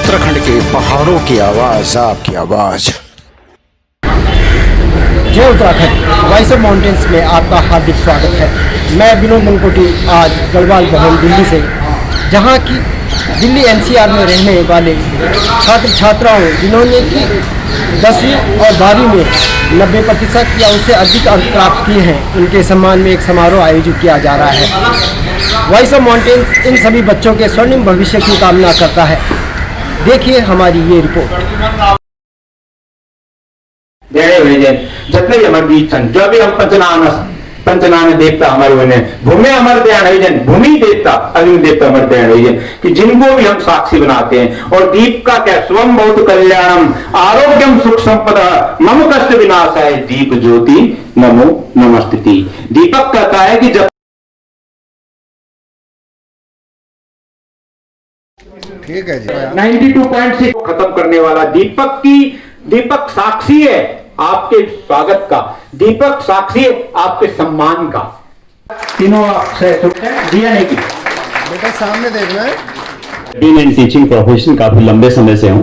उत्तराखंड के पहाड़ों की आवाज, आपकी आवाज। जय उत्तराखंड, वॉइस ऑफ माउंटेन्स में आपका हार्दिक स्वागत है। मैं विनोद मनकोटी आज गढ़वाल भवन दिल्ली से, जहां की दिल्ली एनसीआर में रहने वाले छात्र छात्राओं जिन्होंने कि 10वीं और 12वीं में 90% या उससे अधिक अंक प्राप्त किए हैं, उनके सम्मान में एक समारोह आयोजित किया जा रहा है। वॉइस ऑफ माउंटेन्स इन सभी बच्चों के स्वर्णिम भविष्य की कामना करता है। देखिए हमारी ये रिपोर्ट। जतने अमर बीच जो भी हम पंचनान देवता हमारे बने भूमि अमर दयान है, भूमि देवता अग्नि देवता अमर दयान है कि जिनको भी हम साक्षी बनाते हैं। और दीप का क्या स्वम बहुत कल्याणम आरोग्यम सुख संपदा मम कष्ट विनाश है दीप ज्योति नमो नमस्ते। दीपक कहता है कि जब ठीक है जी 92.6 खत्म करने वाला दीपक साक्षी है आपके स्वागत का, दीपक साक्षी है आपके सम्मान का। तीनों से दिया नहीं की बेटा सामने देखना है। बीन इन टीचिंग प्रोफेशन काफी लंबे समय से हूं।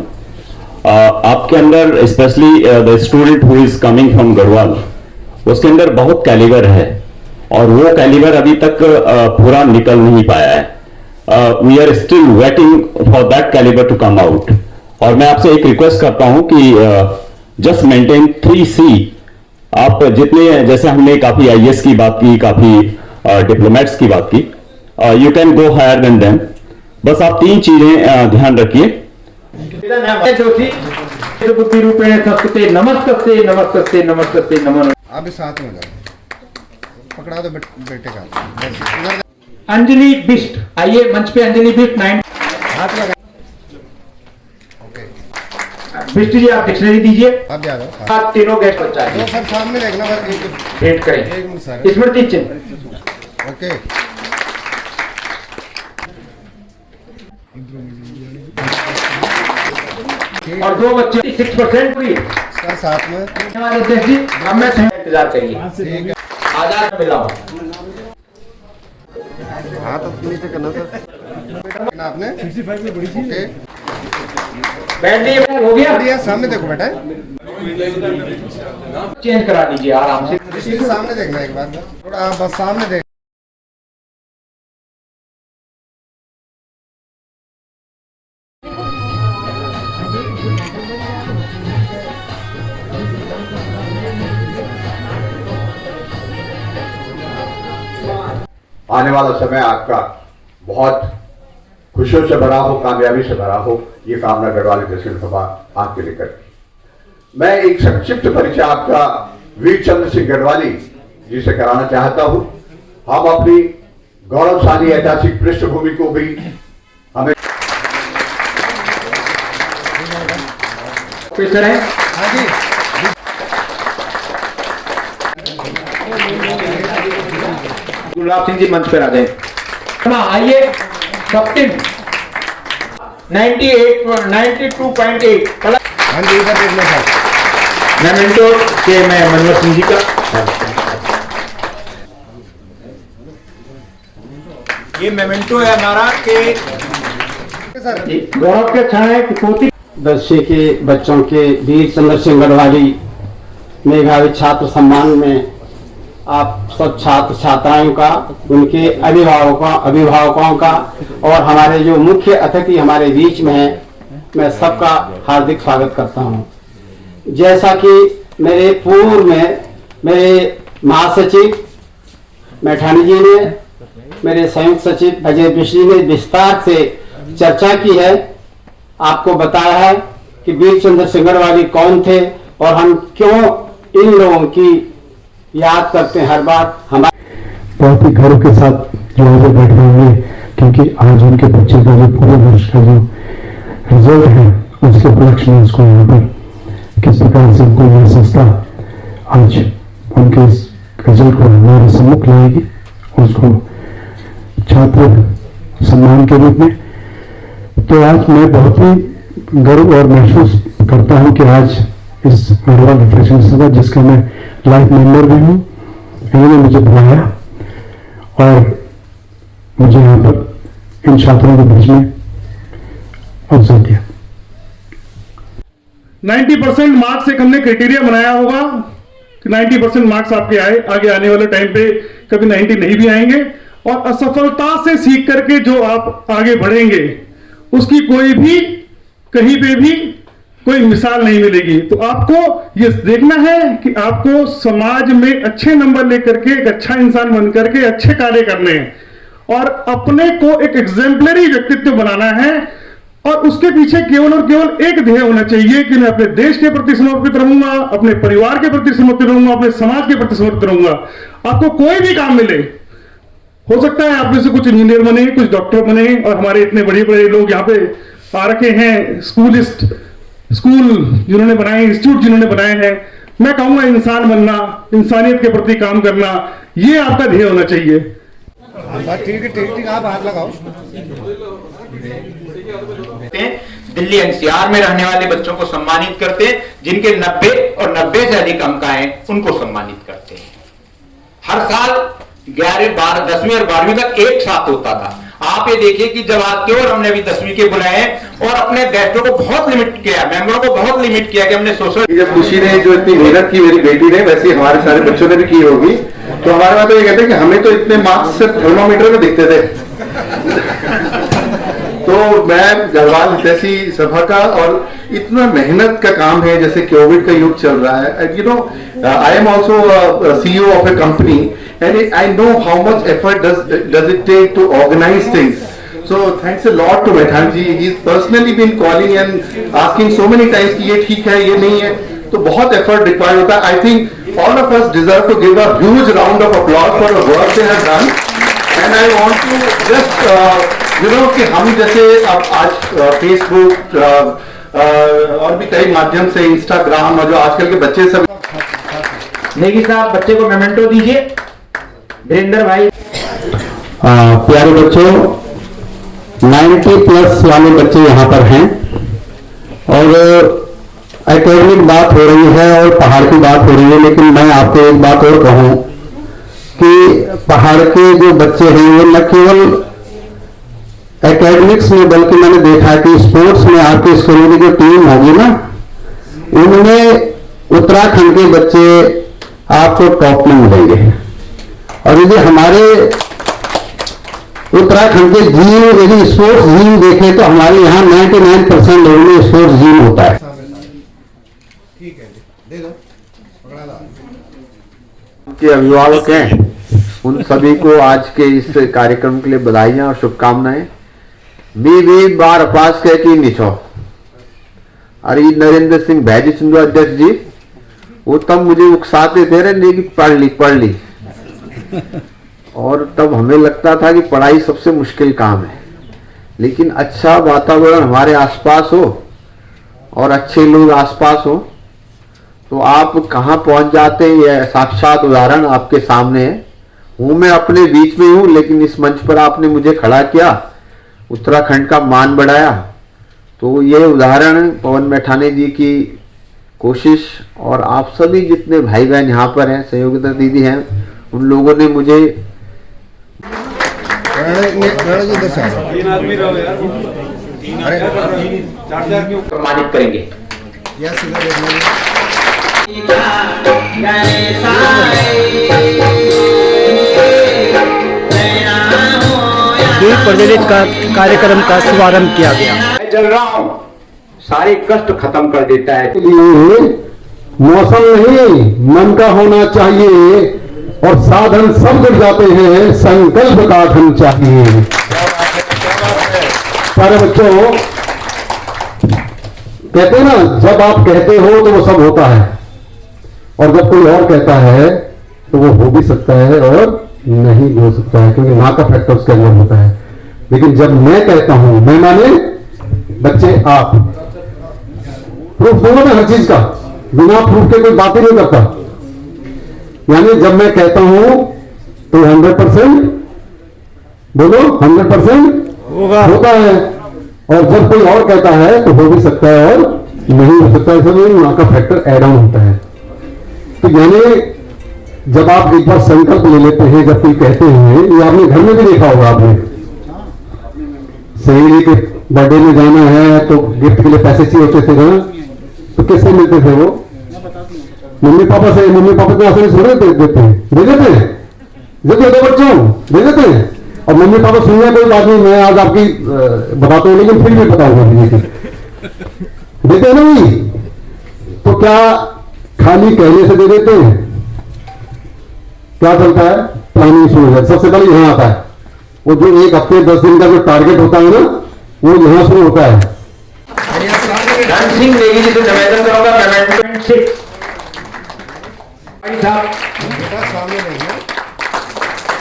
आपके अंदर specially the student who is coming from Garhwal, उसके अंदर बहुत कैलिबर है और वो कैलिबर अभी तक पूरा निकल नहीं पाया है। We are still waiting for that calibre to come out. और मैं आपसे एक रिक्वेस्ट करता हूं कि जस्ट मेंटेन 3C। आप जितने, जैसे हमने काफी आईएएस की बात की, काफी डिप्लोमेट्स की बात की, you can go higher than them. बस आप 3 चीजें ध्यान रखिए। बुद्धि रूपेण संस्कृते नमस्ते नमस्ते नमस्ते नमो। आप इस साथ में जाओ, पकड़ा दो बेटे का। अंजलि बिष्ट, आइए मंच पे अंजलि बिष्ट। 9 हाथ लगा। बिष्ट जी आप डिक्शनरी दीजिए। आप जा रहे हो। आप तीनों गेस्ट बच्चा है सर सामने देखना, भेंट करें। एक मिनट सर। स्मृति चिन्ह। ओके और 2 बच्चे 6% हुई सर साथ में। हमारे अध्यक्ष जी हमें इंतजार करिए। ठीक है आजाद मिला हूं। हाँ तो नीचे करना सर। आपने 65 में बड़ी ओके बैठ जाइए। हो गया बढ़िया। सामने देखो बेटा, चेंज करा दीजिए आराम से। इसके सामने देखना एक बार थोड़ा, बस सामने देख। आने वाला समय आपका बहुत खुशियों से भरा हो, कामयाबी से भरा हो, ये कामना गढ़वाल दक्षिण सभा आपके लिए करती। मैं एक संक्षिप्त परिचय आपका वीर चंद्र सिंह गढ़वाली जी से कराना चाहता हूं। हम अपनी गौरवशाली ऐतिहासिक पृष्ठभूमि को भी हमें ऑफिसर हैं। हाँ जी गुलाब सिंह जी मंच पर आ जाए। आइए कैप्टन 92.8। हाँ जी इधर देखना सर। मेमेंटो के मैं मनोहर सिंह जी का ये मेमेंटो है हमारा के सर। गौरव के क्षण है कि पोती दर्शे के बच्चों के वीर चंद्र सिंह गढ़वाली मेधावी छात्र सम्मान में आप सब छात्र छात्राओं का, उनके अभिभावकों का और हमारे जो मुख्य अतिथि हमारे बीच में है, मैं सबका हार्दिक स्वागत करता हूं। जैसा कि मेरे पूर्व में मेरे महासचिव मैठानी जी ने, मेरे संयुक्त सचिव अजय बिष्ट जी ने विस्तार से चर्चा की है, आपको बताया है कि वीर चंद्र सिंह गढ़वाली कौन थे और हम क्यों इन लोगों की याद करते हैं हर बार। हमारे बहुत ही गर्व के साथ जो आगे बैठे हुए, क्योंकि आज उनके बच्चे का जो पूरे वर्ष का जो रिजल्ट है उसके उपलक्ष्य में उसको यहाँ पर किस प्रकार से उनको यह संस्था आज उनके इस रिजल्ट को हमारे सम्मुख लाएगी, उसको छात्र सम्मान के रूप में। तो आज मैं बहुत ही गर्व और महसूस करता हूं कि आज इस गढ़वाल रिफ्रेशमेंट सभा, जिसका मैं लाइफ मेंबर भी हूं, इन्होंने मुझे बुलाया और मुझे यहाँ पर इन छात्रों के बीच में अवसर दिया। 90% मार्क्स एक हमने क्राइटेरिया बनाया होगा कि 90% मार्क्स आपके आए, आगे आने वाले टाइम पे कभी 90 नहीं भी आएंगे, और असफलता से सीख करके जो आप आगे बढ़ेंगे उसकी कोई भी कहीं पे भी कोई मिसाल नहीं मिलेगी। तो आपको ये देखना है कि आपको समाज में अच्छे नंबर लेकर के एक अच्छा इंसान बन करके अच्छे कार्य करने हैं और अपने को एक एग्जेम्पलरी व्यक्तित्व बनाना है, और उसके पीछे केवल और केवल एक ध्येय होना चाहिए कि मैं अपने देश के प्रति समर्पित रहूंगा, अपने परिवार के प्रति समर्पित रहूंगा, अपने समाज के प्रति समर्पित रहूंगा। आपको कोई भी काम मिले, हो सकता है आप में से कुछ इंजीनियर बने, कुछ डॉक्टर बने, और हमारे इतने बड़े बड़े लोग यहाँ पे आ रखे हैं, स्कूल जिन्होंने बनाए, इंस्टीट्यूट जिन्होंने बनाए हैं। मैं कहूंगा इंसान बनना, इंसानियत के प्रति काम करना, ये आपका ध्येय होना चाहिए। ठीक है, आप हाथ लगाओ। दिल्ली एनसीआर में रहने वाले बच्चों को सम्मानित करते हैं, जिनके 90 और 90 से अधिक अंक आए उनको सम्मानित करते हैं। हर साल 11, 12, 10वीं और 12वीं तक एक साथ होता था। आप ये देखिए कि जब आज केवल हमने अभी 10वीं के बुलाए हैं और अपने गेस्टों को बहुत लिमिट किया, मेंबरों को बहुत लिमिट किया कि हमने सोशल। जब खुशी ने जो इतनी मेहनत की मेरी बेटी ने, वैसे हमारे सारे बच्चों ने भी की होगी, तो हमारे वहां तो ये कहते हैं कि हमें तो इतने मार्क्स सिर्फ थर्मोमीटर में दिखते थे। तो मैं गढ़वाल हितैषी सभा का, और इतना मेहनत का काम है, जैसे कोविड का युग चल रहा है, you know, I am also CEO of A company and I know how much effort does it take to organize things. So thanks a lot to Maithan ji. He's personally been calling and asking so many times कि ये ठीक है, ये नहीं है, तो बहुत effort required होता है. I think all of us deserve to give a huge round of applause for the work they have done. And I want to just you know कि हम जैसे अब आज Facebook और भी कई माध्यम से Instagram और जो आजकल के बच्चे सब। नेगी साहब बच्चे को मेमेंटो दीजिए। वीरेंद्र भाई। प्यारे बच्चों, 90+ वाले बच्चे यहाँ पर हैं, और एकेडमिक बात हो रही है और पहाड़ की बात हो रही है, लेकिन मैं आपको एक बात और कहूँ कि पहाड़ के जो बच्चे हैं वो न केवल एकेडमिक्स में, बल्कि मैंने देखा कि स्पोर्ट्स में आपके स्कूलों की जो टीम होगी ना, उनमें उत्तराखंड के बच्चे आपको टॉप में मिलेंगे। और यदि हमारे उत्तराखंड के जीन, यदि स्पोर्ट्स जीन देखें तो हमारे यहाँ 99% लोगों में स्पोर्ट्स जीन होता है। ठीक है, दे दो, पकड़ा लो। के अभिभावक हैं, उन सभी को आज के इस कार्यक्रम के लिए बधाइयां और शुभकामनाएं। भी बार अपास कह की निचो अरे नरेंद्र सिंह भैजी सिंधु अध्यक्ष जी, वो तब मुझे उकसाते थे, रे पढ़ ली और तब हमें लगता था कि पढ़ाई सबसे मुश्किल काम है, लेकिन अच्छा वातावरण हमारे आसपास हो और अच्छे लोग आसपास हो तो आप कहाँ पहुंच जाते हैं। यह साक्षात उदाहरण आपके सामने है। हूँ मैं अपने बीच में हूँ, लेकिन इस मंच पर आपने मुझे खड़ा किया, उत्तराखंड का मान बढ़ाया। तो ये उदाहरण पवन मैठाने जी की कोशिश और आप सभी जितने भाई बहन यहाँ पर हैं, सहयोगिता दीदी हैं, उन लोगों ने मुझे सम्मानित करेंगे। दीप प्रज्वलित कार्यक्रम का शुभारंभ किया गया। मैं जल रहा हूँ, सारे कष्ट खत्म कर देता है। मौसम नहीं, मन का होना चाहिए, और साधन सब जुड़ जाते हैं, संकल्प का धन चाहिए। पर बच्चों कहते हैं ना, जब आप कहते हो तो वो सब होता है, और जब कोई और कहता है तो वो हो भी सकता है और नहीं भी हो सकता है, क्योंकि मां का फैक्टर उसके अंदर होता है। लेकिन जब मैं कहता हूं, मैं माने बच्चे आप, प्रूफ दोनों में हर चीज का, बिना प्रूफ के कोई बात ही नहीं करता। यानी जब मैं कहता हूं तो 100% बोलो, 100% होता है, और जब कोई और कहता है तो हो भी सकता है और नहीं हो सकता है। इसलिए वहां का फैक्टर ऐड ऑन होता है। तो यानी जब आप एक बार संकल्प ले लेते हैं, जब कोई कहते हैं, ये आपने घर में भी देखा होगा, आपने सहेली के बर्थडे में जाना है तो गिफ्ट के लिए पैसे चाहिए होते थे ना, तो किससे मिलते थे वो? मम्मी पापा से। मम्मी पापा तो आसानी थोड़े देते हैं, दे देते हैं, देते हो बच्चों, दे देते हैं। और मम्मी पापा सुनिए कोई बात नहीं, मैं आज आपकी बताता हूँ, लेकिन फिर भी बताऊंगा देते हैं ना भाई। तो क्या खाली कहने से दे देते हैं? क्या चलता है? प्लानिंग शुरू है। सबसे पहले यहां आता है वो जो 1 हफ्ते 10 दिन का जो टारगेट होता है ना, वो यहां शुरू होता है। धन सिंह नेगी जी से निवेदन करूंगा मेमेंटो 6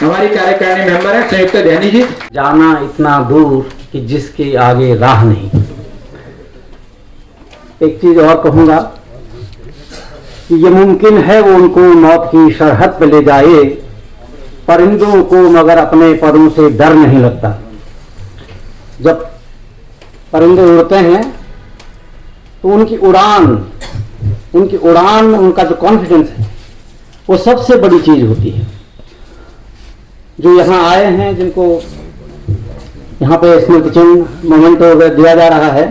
हमारी कार्यकारिणी मेंबर है संयुक्त ध्यानी जी। जाना इतना दूर कि जिसके आगे राह नहीं। एक चीज और कहूंगा कि ये मुमकिन है वो उनको मौत की सरहद पे ले जाए, परिंदों को मगर अपने परों से डर नहीं लगता। जब परिंदे उड़ते हैं तो उनकी उड़ान में उनका जो कॉन्फिडेंस है वो सबसे बड़ी चीज होती है। जो यहाँ आए हैं, जिनको यहाँ पे स्मृति चिन्ह मोमेंटो दिया जा रहा है,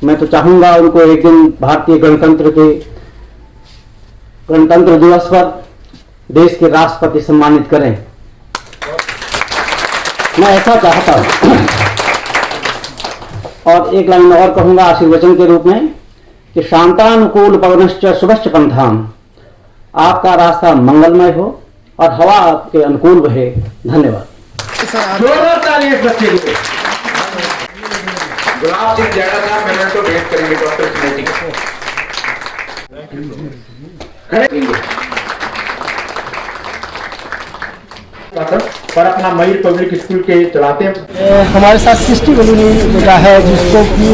मैं तो चाहूंगा उनको एक दिन भारतीय गणतंत्र दिवस पर देश के राष्ट्रपति सम्मानित करें। मैं ऐसा चाहता हूं। और एक लाइन और कहूंगा आशीर्वचन के रूप में कि शांतानुकूल पवनश्च शुभश्च पंथाम, आपका रास्ता मंगलमय हो और हवा आपके अनुकूल बहे। धन्यवाद। जोरदार ताली इस बच्चे के लिए। गुलाब सिंह जैड़ा साहब मेमेंटो भेंट करेंगे डॉक्टर स्मृति को। पर अपना मयूर पब्लिक स्कूल के चलाते हैं। हमारे साथ सृष्टि बलूनी बेटा है, जिसको कि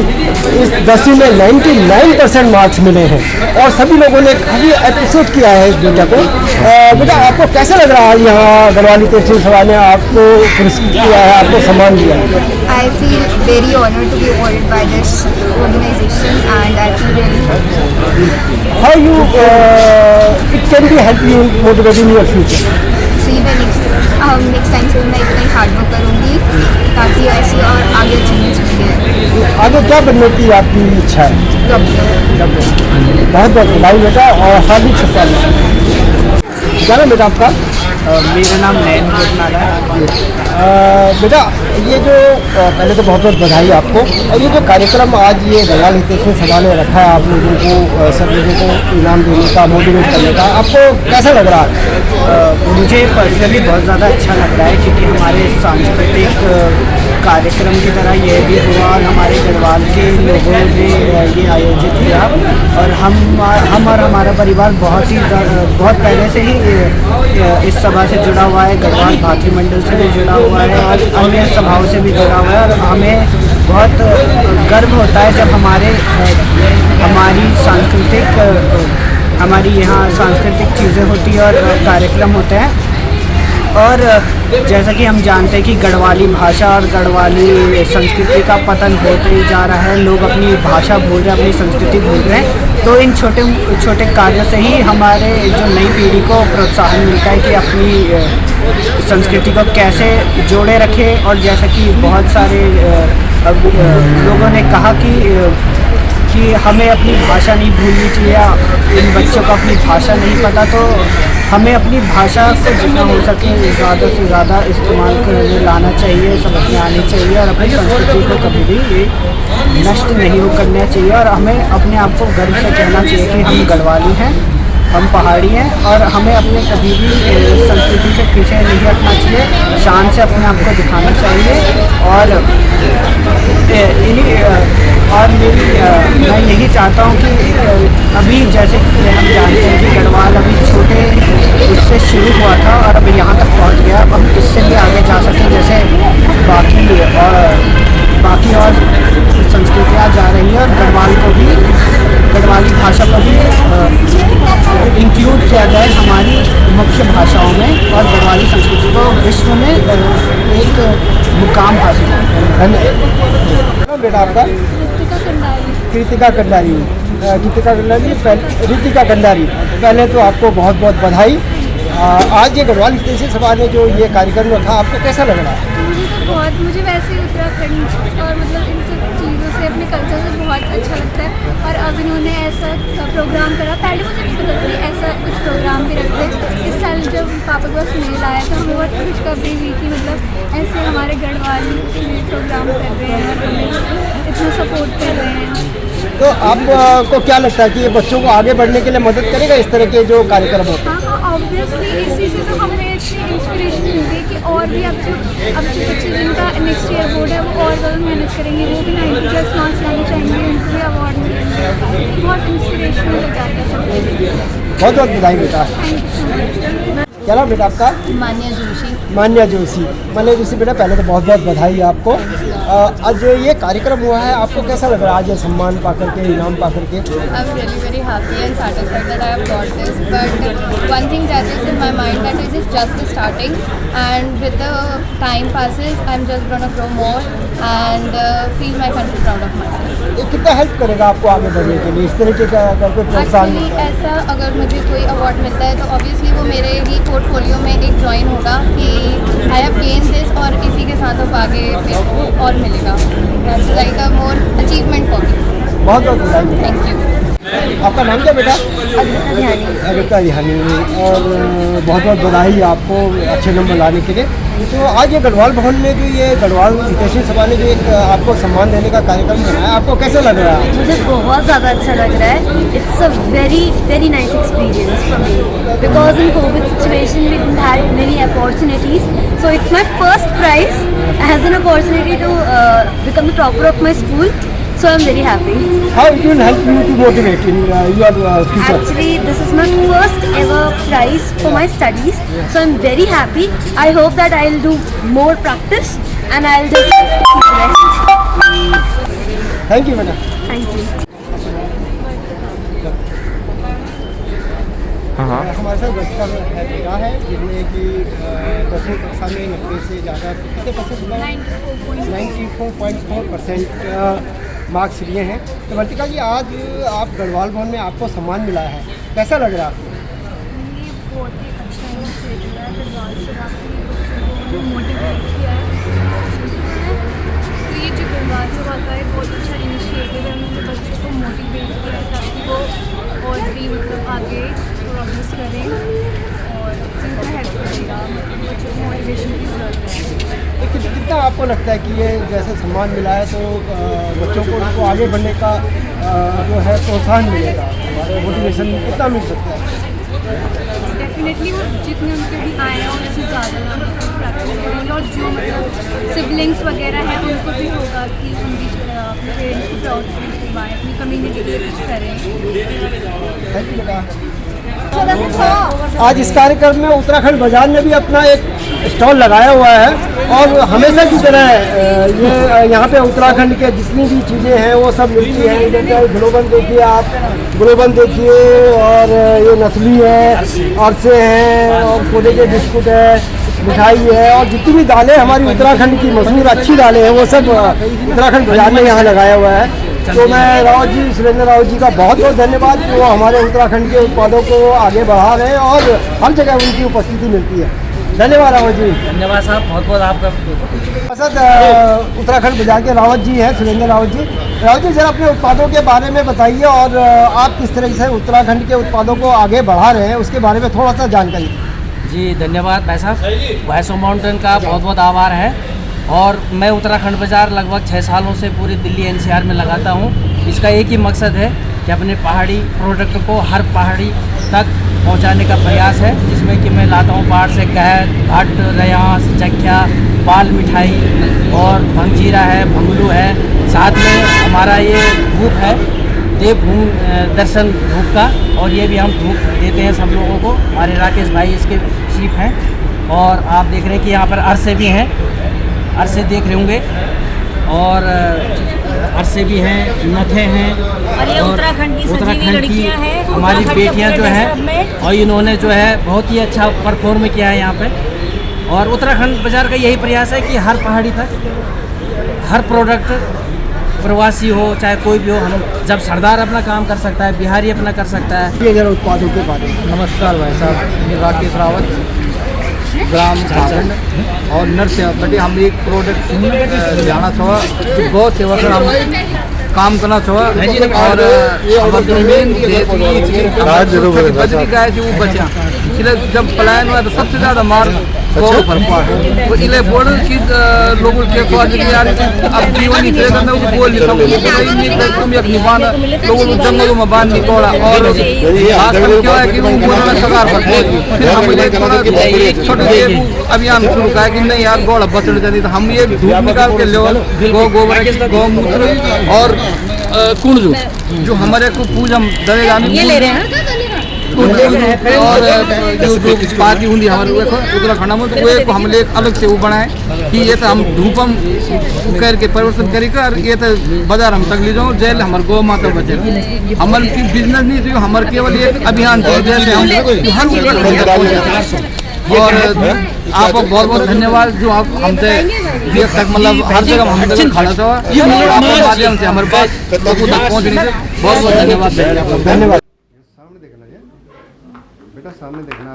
इस 10वीं में 99% मार्क्स मिले हैं और सभी लोगों ने काफ़ी अप्रिशिएट किया है इस बेटा को। बेटा, आपको कैसा लग रहा है यहाँ गढ़वाली तहसील सभा ने आपको पुरस्कृत किया है, आपको सम्मान दिया है? I feel very honored to be awarded by this organization and I feel really happy. How you it can be help you motivate in your future? See मैं next time से मैं इतना ही हार्ड वर्क करूँगी ताकि ऐसी और आगे achievements मिले। आगे क्या बनने की आपकी इच्छा है? बहुत बहुत बधाई बेटा और हार्दिक शुभकामनाएं। क्या नाम बेटा आपका? मेरा नाम नैन भोजनाला है। बेटा, ये जो पहले तो बहुत बहुत बधाई आपको। और ये जो कार्यक्रम आज ये गढ़वाल हितैषी सभा ने रखा है आप लोगों को, सब लोगों को इनाम देने का, मोटिवेट करने का, आपको कैसा लग रहा है? मुझे पर्सनली बहुत ज़्यादा अच्छा लग रहा है क्योंकि हमारे सांस्कृतिक कार्यक्रम की तरह ये भी हुआ और हमारे गढ़वाल के लोगों ने ये आयोजित किया और हम और हमारा परिवार बहुत पहले से ही इस सभा से जुड़ा हुआ है। गढ़वाल भातृमंडल से भी जुड़ा हुआ है और अन्य सभाओं से भी जुड़ा हुआ है और हमें बहुत गर्व होता है जब हमारी यहाँ सांस्कृतिक चीज़ें होती हैं और कार्यक्रम होते हैं। और जैसा कि हम जानते हैं कि गढ़वाली भाषा और गढ़वाली संस्कृति का पतन होते ही जा रहा है, लोग अपनी भाषा भूल रहे हैं, अपनी संस्कृति भूल रहे हैं। तो इन छोटे छोटे कार्यों से ही हमारे जो नई पीढ़ी को प्रोत्साहन मिलता है कि अपनी संस्कृति को कैसे जोड़े रखें। और जैसा कि बहुत सारे लोगों ने कहा कि हमें अपनी भाषा नहीं भूलनी चाहिए, इन बच्चों को अपनी भाषा नहीं पता, तो हमें अपनी भाषा से जितना हो सके ज़्यादा से ज़्यादा इस्तेमाल करने लाना चाहिए, समझ में आनी चाहिए और अपनी संस्कृति को कभी भी नष्ट नहीं हो करना चाहिए। और हमें अपने आप को गर्व से कहना चाहिए कि हम गढ़वाली हैं, हम पहाड़ी हैं और हमें अपने कभी भी संस्कृति से पीछे नहीं हटना चाहिए, शान से अपने आप को दिखाना चाहिए। और मैं यही चाहता हूँ कि अभी जैसे कि हम जानते हैं कि गढ़वाल अभी छोटे उससे शुरू हुआ था और अभी यहाँ तक पहुँच गया, अब हम इससे भी आगे जा सकें जैसे बाकी और संस्कृतियाँ जा रही हैं और गढ़वाली भाषा को भी इंक्लूड किया जाए हमारी मुख्य भाषाओं में और गढ़वाली संस्कृति को विश्व में एक मुकाम हासिल हो। बेटा आपका? कृतिका कंडारी। ऋतिका कंडारी, पहले तो आपको बहुत बहुत बधाई। आज ये गढ़वाल हितैषी सभा ने जो ये कार्यक्रम रखा, आपको कैसा लग रहा है? मुझे वैसे ही उत्तराखंड और मतलब इन सब चीज़ों से अपने कल्चर से बहुत अच्छा लगता है। और अब इन्होंने ऐसा प्रोग्राम करा, पहले मुझे नहीं पता था ऐसा कुछ प्रोग्राम भी रखते हैं। इस साल जब पापा के पास मेल आया था, बहुत खुशखबरी हुई कि मतलब ऐसे हमारे गढ़वाली प्रोग्राम कर रहे हैं और हमें इतना सपोर्ट कर रहे हैं। तो आपको क्या लगता है कि ये बच्चों को आगे बढ़ने के लिए मदद करेगा इस तरह के जो कार्यक्रम होते हैं? हाँ, ऑब्वियसली इसी से तो हमें इतनी इंस्पिरेशन मिलती है कि और भी अब जो बच्चे जिनका नेक्स्ट ईयर बोर्ड है वो और ज़्यादा मेहनत करेंगे, वो भी 90+ मार्क्स लाने चाहेंगे, उनको भी अवार्ड मिलेंगे। बहुत इंस्पिरेशनल हो जाता है सब। बहुत बहुत बधाई बेटा। क्या नाम बेटा आपका? मान्या जोशी। मान्या जोशी। मान्या जोशी बेटा, पहले तो बहुत बहुत बधाई आपको। आज ये कार्यक्रम हुआ है, आपको कैसा लग रहा है आज ये सम्मान पा करके, इनाम पा करके? I'm really very happy and satisfied that I have got this. But one thing that is in my mind that it is just starting, and with the time passes, I'm just gonna grow more and feel my country proud of myself. ये कितना help करेगा आपको आगे बढ़ने के लिए इस तरीके का अगर कोई प्रोत्साहन? Actually ऐसा अगर मुझे कोई अवार्ड मिलता है तो ऑब्वियसली वो मेरे ही पोर्टफोलियो में एक ज्वाइन होगा कि आई हैव गेन दिस, और इसी के साथ अब आगे फिर और मिलेगा। That's like a more achievement for me. बहुत बहुत बधाई। Thank you. आपका नाम क्या बेटा? अदिता ध्यानी। अदिता ध्यानी। और बहुत बहुत बधाई आपको अच्छे नंबर लाने के लिए। तो आज ये गढ़वाल भवन में जो ये गढ़वाल हितैषी सभा ने जो एक आपको सम्मान देने का कार्यक्रम बनाया, आपको कैसा लग रहा है? मुझे बहुत ज़्यादा अच्छा लग रहा है। It's a very very nice experience for me because in Covid situation we didn't have many opportunities, so it's my first prize has an opportunity to become the topper of my school. So I'm very happy. How it will help you to motivate in your future? Actually, this is my first ever prize for my studies, so I'm very happy. I hope that I'll do more practice and I'll just keep rest. Thank you, madam. Thank you. हमारे साथ बच्चा है बेटा है जिसने कि 10वीं कक्षा में 90 से ज़्यादा कितने परसेंट? 94.4% मार्क्स लिए हैं। तो वर्तिका जी, आज आप गढ़वाल भवन में आपको सम्मान मिला है, कैसा लग रहा है आपको? ये बहुत ही अच्छा इनिशिएटिव है गढ़वाल से आपने जो मोटिवेट किया है। तो ये जो गढ़वाल से का है बहुत अच्छा इनिशिएटिव है, उन्होंने बच्चों को मोटिवेट किया है ताकि वो और भी मतलब आगे प्रोग्रेस करें और इनका हेल्प करेगा, मतलब बच्चों को मोटिवेशन की ज़रूरत है। कितना आपको लगता है कि ये जैसे सम्मान मिला है तो बच्चों को उनको आगे बढ़ने का जो है प्रोत्साहन मिलेगा, मोटिवेशन कितना मिल सकता है? डेफिनेटली वो जितने उनके भी आए हैं उनसे ज़्यादा प्रैक्टिस करेंगे, और जो मतलब सिबलिंग्स वगैरह हैं उनको भी होगा कि उनकी अपने पेरेंट्स को प्राउड फील करवाएं, अपनी कम्युनिटी के लिए कुछ करें। थैंक यू बेटा। आज इस कार्यक्रम में उत्तराखंड बाजार ने भी अपना एक स्टॉल लगाया हुआ है और हमेशा की तरह ये यहाँ पे उत्तराखंड के जितनी भी चीज़ें हैं वो सब मिलती हैं। जैसे ग्लोबल देखिए आप, ग्लोबल देखिए, और ये नस्ली है, अरसे हैं, और सोडे के बिस्कुट है, मिठाई है, और जितनी भी दालें हमारी उत्तराखंड की मशहूर अच्छी दालें हैं वो सब उत्तराखंड बाजार ने यहाँ लगाया हुआ है। तो मैं रावत जी, सुरेंद्र रावत जी का बहुत बहुत धन्यवाद कि वो हमारे उत्तराखंड के उत्पादों को आगे बढ़ा रहे हैं और हर जगह उनकी उपस्थिति मिलती है। धन्यवाद रावत जी। धन्यवाद साहब, बहुत बहुत आपका। उत्तराखंड बाजार के रावत जी हैं, सुरेंद्र रावत जी। रावत जी, जरा अपने उत्पादों के बारे में बताइए और आप किस तरह से उत्तराखंड के उत्पादों को आगे बढ़ा रहे हैं उसके बारे में थोड़ा सा जानकारी। जी धन्यवाद भाई साहब, वॉइस ऑफ माउंटेन का बहुत बहुत आभार है। और मैं उत्तराखंड बाज़ार लगभग 6 सालों से पूरी दिल्ली NCR में लगाता हूँ। इसका एक ही मकसद है कि अपने पहाड़ी प्रोडक्ट को हर पहाड़ी तक पहुँचाने का प्रयास है, जिसमें कि मैं लाता हूँ पहाड़ से कहर, हट, रयास, चख्या, बाल मिठाई और भंगजीरा है, भंगलू है। साथ में हमारा ये धूप है, देवभूमि दर्शन धूप का, और ये भी हम धूप देते हैं सब लोगों को। हमारे राकेश भाई इसके चीफ हैं। और आप देख रहे हैं कि यहाँ पर अरसे भी हैं, अरसे देख रहे होंगे, और अरसे भी हैं, नथे हैं, और ये उत्तराखंड की लड़कियां हैं, हमारी बेटियां जो हैं, और इन्होंने जो है बहुत ही अच्छा परफॉर्म किया है यहाँ पे। और उत्तराखंड बाज़ार का यही प्रयास है कि हर पहाड़ी तक हर प्रोडक्ट, प्रवासी हो चाहे कोई भी हो, हम जब सरदार अपना काम कर सकता है, बिहारी अपना कर सकता है। ये जरा उत्पादों के बारे में। नमस्कार भाई साहब, मैं राकेश रावत, ग्राम झारखंड और नर्स बटे हम एक प्रोडक्ट जाना था कि बहुत सेवा कर हम काम करना छुआ और जमीन बजरी गाय थी वो बचा, इसलिए जब पलायन हुआ तो सबसे ज्यादा मार गौ पर पड़ा। तो इसलिए बोर्ड की लोगों के यार अब जीवन ही करना वो बोल नहीं सकते, तुम एक निभाना लोगों को जंगलों में बांध नहीं तोड़ा। और खासकर क्या है कि वो बोलना सरकार पर फिर हम ये छोटे अभियान शुरू किया कि नहीं यार गौड़ बचड़ जाती, तो हम ये धूप निकाल के लेवल गोबर गौमूत्र और कुंडजू जो हमारे को पूजा दरेगा में ये ले रहे हैं और जो पार्टी हुई हमारे उत्तराखंड में, तो वो हमने एक अलग से वो बनाए कि ये तो हम धूपम करके परिवर्तन करेगा, ये तो बाजार हम तक ले जाओ जेल हमारे गौ माता बचे। हमारे बिजनेस नहीं थी, हमारे केवल एक अभियान थे जैसे हम और आपको बहुत बहुत धन्यवाद जो आप हमसे देख तक मतलब हर जगह हम तक खड़ा था आपके माध्यम से हमारे पास पहुंचने से बहुत बहुत धन्यवाद। धन्यवाद। सामने देखना है बेटा, सामने देखना।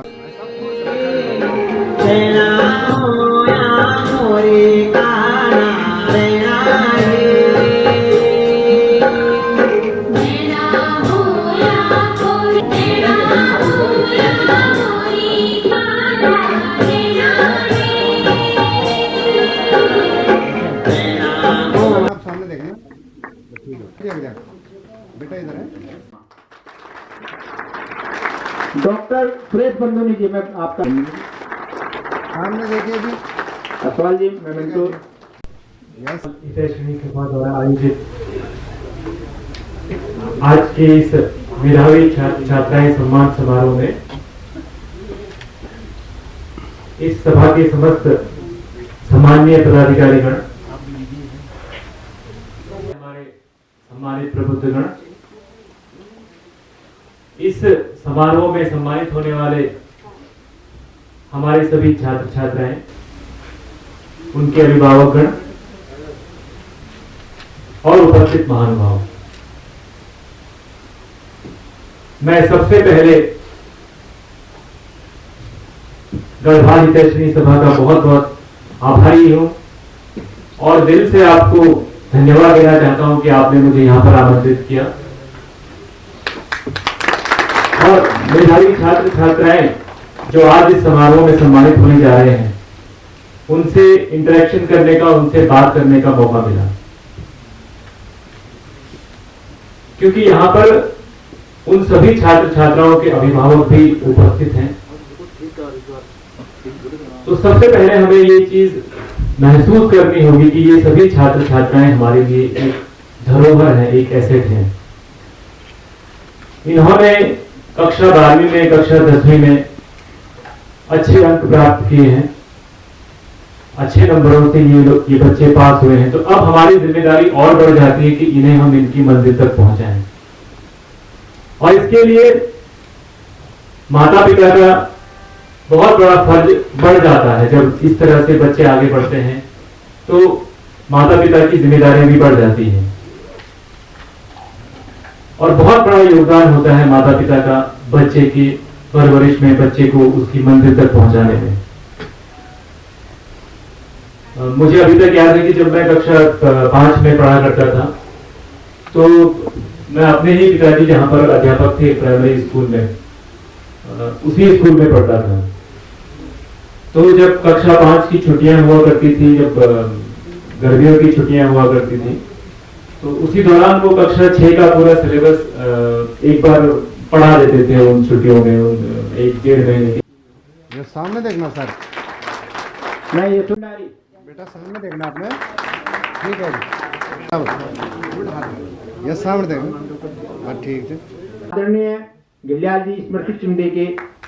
बेटा इधर है डॉक्टर सुरेश बंदोनी जी, मैं आपका सामने देखिए भी असवाल जी मेमेंटो द्वारा आयोजित आज के इस मेधावी छात्राएं सम्मान समारोह में इस सभा के समस्त सम्मानीय पदाधिकारीगण, हमारे सम्मानित प्रबुद्धगण, इस समारोह में सम्मानित होने वाले हमारे सभी छात्र छात्राएं, उनके अभिभावकगण और उपस्थित महानुभाव, मैं सबसे पहले गढ़वाल हितैषणी सभा का बहुत बहुत आभारी हूं और दिल से आपको धन्यवाद देना चाहता हूं कि आपने मुझे यहां पर आमंत्रित किया। और मेधावी छात्र छात्राएं जो आज इस समारोह में सम्मानित होने जा रहे हैं, उनसे इंटरेक्शन करने का, उनसे बात करने का मौका मिला, क्योंकि यहां पर उन सभी छात्र छात्राओं के अभिभावक भी उपस्थित हैं। तो सबसे पहले हमें ये चीज महसूस करनी होगी कि ये सभी छात्र छात्राएं हमारे लिए एक धरोहर है, एक एसेट है। इन्होंने कक्षा 12वीं में, कक्षा 10वीं में अच्छे अंक प्राप्त किए हैं, अच्छे नंबरों से ये बच्चे पास हुए हैं। तो अब हमारी जिम्मेदारी और बढ़ जाती है कि इन्हें हम इनकी मंजिल तक पहुंचाएं, और इसके लिए माता पिता का बहुत बड़ा फर्ज बढ़ जाता है। जब इस तरह से बच्चे आगे बढ़ते हैं तो माता पिता की जिम्मेदारियां भी बढ़ जाती हैं, और बहुत बड़ा योगदान होता है माता पिता का बच्चे की परवरिश में, बच्चे को उसकी मंजिल तक पहुंचाने में। मुझे अभी तक याद है कि जब मैं कक्षा 5 में पढ़ा करता था, तो मैं अपने ही पिताजी जहां पर अध्यापक थे प्राइमरी स्कूल में, उसी स्कूल में पढ़ता था। तो जब कक्षा 5 की छुट्टियां हुआ करती थी, जब गर्मियों की छुट्टियां हुआ करती थी, तो उसी दौरान वो कक्षा 6 का पूरा सिलेबस एक बार पढ़ा देते थे उन छुट्टियों में, उन 1-1.5 महीने की। ये सामने देखना सर, मैं ये बेटा सामने देखना आपने, ठीक है ये सामने देखना, हाँ ठीक है। आदरणीय गिलियाल जी स्मृति चिन्ह दे के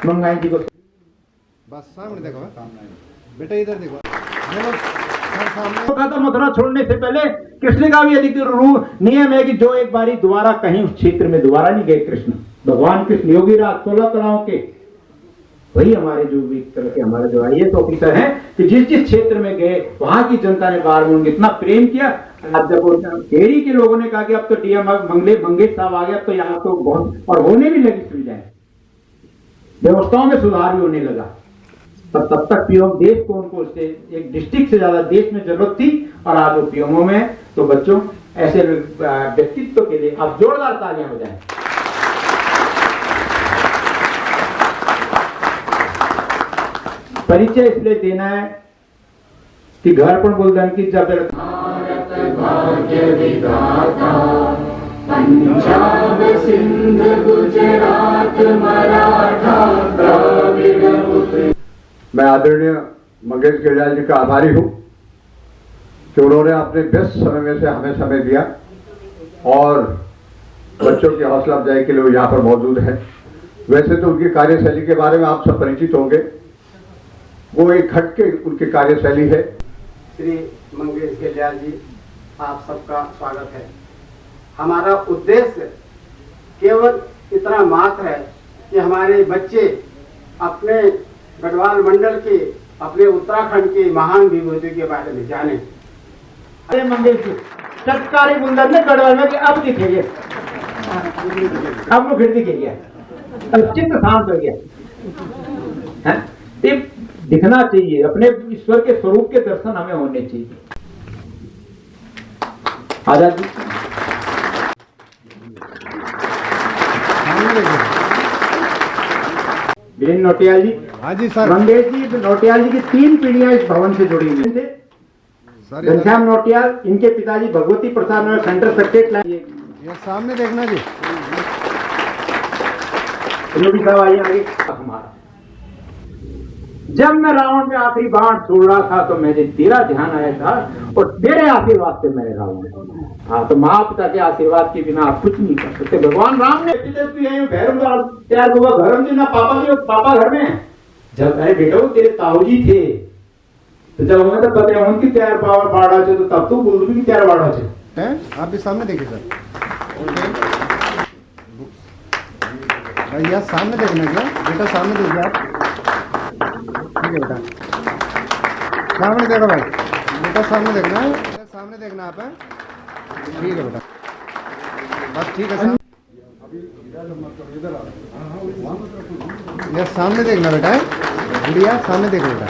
मंगाई जी को बस सामने देखो, बेटा इधर देखो। तो मथुरा छोड़ने से पहले कृष्ण का भी अधिक नियम है कि जो एक बारी दोबारा कहीं उस क्षेत्र में दोबारा नहीं गए कृष्ण, भगवान कृष्ण योगी राज 16 कलाओं के, वही हमारे जो भी तरह के हमारे जो IAS ऑफिसर हैं कि जिस जिस क्षेत्र में गए वहां की जनता ने बार में उनके इतना प्रेम किया। अब जब डेरी के लोगों ने कहा कि अब तो DM मंगेश साहब आ गया, अब तो यहाँ तो बहुत और होने भी लगी सुविधाएं, व्यवस्थाओं में सुधार भी होने लगा। पर तब तक पीएम देश को उनको उससे एक डिस्ट्रिक्ट से ज्यादा देश में जरूरत थी, और आज वो पीएमओ में। तो बच्चों ऐसे व्यक्तित्व के लिए आप जोरदार तालियां बजाएं। परिचय इसलिए देना है कि घर पर बुलंद की जब पंजाब सिंध गुजरात मराठा द्रविड़। मैं आदरणीय मंगेश गिरिराज जी का आभारी हूं कि उन्होंने अपने व्यस्त समय में से हमें समय दिया और बच्चों की हौसला अफजाई के लिए वो यहाँ पर मौजूद है। वैसे तो उनकी कार्यशैली के बारे में आप सब परिचित होंगे, वो एक हटके उनकी कार्यशैली है। श्री मंगेश गिरिराज जी, आप सबका स्वागत है। हमारा उद्देश्य केवल इतना मात्र है कि हमारे बच्चे अपने गढ़वाल मंडल के, अपने उत्तराखंड के महान विभूतियों के बारे में जाने। अरे मंगेश जी, चटकारी बुंदर ने गढ़वाल में अब दिखेंगे, अब वो फिर दिखेंगे, अब चित्त शांत हो गया। ये दिखना चाहिए, अपने ईश्वर के स्वरूप के दर्शन हमें होने चाहिए। आजाद जी, वीरेंद्र नौटियाल जी। हाँ जी सर। मंगेश जी नौटियाल जी की 3 पीढ़ियां इस भवन से जुड़ी हुई थे। घनश्याम नौटियाल, इनके पिताजी भगवती प्रसाद सेंटर सेक्रेटरी। ये सामने देखना जी। साहब आइए आगे। हमारा जब मैं रावण में आखिरी बाण छोड़ रहा था तो मुझे तेरा ध्यान आया था और तेरे आशीर्वाद से मैंने रावण। हाँ, तो माँ पिता के आशीर्वाद के बिना आप कुछ नहीं कर सकते। भगवान राम ने तैयार हुआ घर में ना पापा घर में। जब अरे बेटा तेरे ताऊजी थे तो जब हमें तो पता है उनकी तैयार बाड़ा थे, तो तब तो बोल रही तैयार बाड़ा थे। आप भी सामने देखिए सर। भैया सामने देखना क्या बेटा, सामने देखिए आप। ठीक है बेटा, सामने देखो भाई, बेटा सामने देखना है, सामने देखना आप है। ठीक है बेटा, बस ठीक है सर। ये सामने देखना बेटा है, गुड़िया सामने देखो बेटा।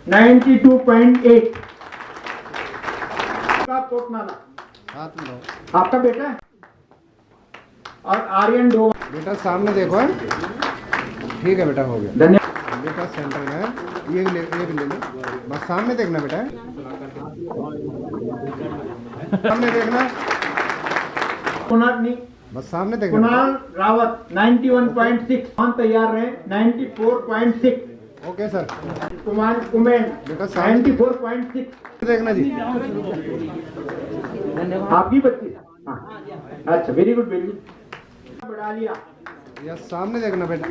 92.8 हाथ में आपका बेटा है और आर्यन 2 बेटा सामने देखो है। ठीक है बेटा, हो गया। धन्यवाद। बेटा सेंटर में ये ले लो, बस सामने देखना बेटा है। सामने देखना, बस सामने देखना। कुणाल रावत 91.6 ऑन तैयार रहे। 94.6 ओके सर। कुमार कुमेन बेटा 94.6 देखना जी। आपकी बच्ची। अच्छा, वेरी गुड वेरी गुड। बढ़ा लिया यार, सामने देखना बेटा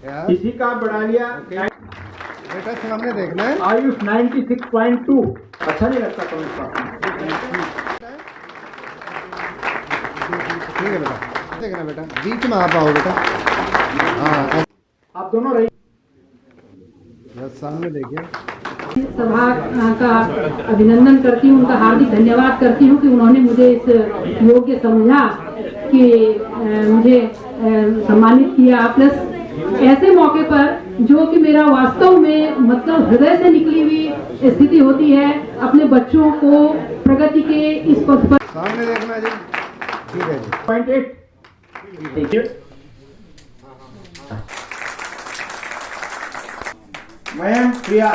यार। किसी का बढ़ा लिया बेटा, सामने देखना है। आयुष 96.2। अच्छा नहीं लगता कौन सा। ठीक है बेटा, देखना बेटा, बीच में आप आओ बेटा। हाँ, आप दोनों रहिए। सामने देखिए। सभा का अभिनंदन करती हूँ, उनका हार्दिक धन्यवाद करती हूँ कि उन्होंने मुझे इस योग्य समझा कि मुझे सम्मानित किया। प्लस ऐसे मौके पर जो कि मेरा वास्तव में मतलब हृदय से निकली हुई स्थिति होती है, अपने बच्चों को प्रगति के इस पथ पर। सामने देखना जी। ठीक है जी। 0.8 मयंक प्रिया।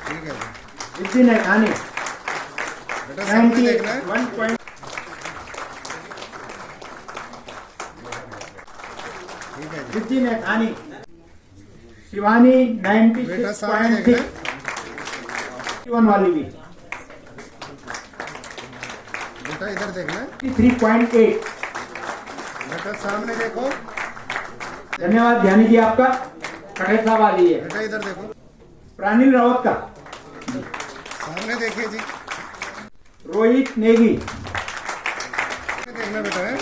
ठीक है जी। इस दिन है खाने बेटा सामने देखना है। 1. ठीक है जी। इस दिन है खानी शिवानी बेटा सामने 96.6 वाली भी। बेटा इधर देखना है। 3.8 बेटा सामने देखो। धन्यवाद ध्यानी जी आपका। कड़े साहब आ जाइए। बेटा इधर देखो। प्राणिल रावत का सामने देखिए जी। रोहित नेगी। देखना बेटा है।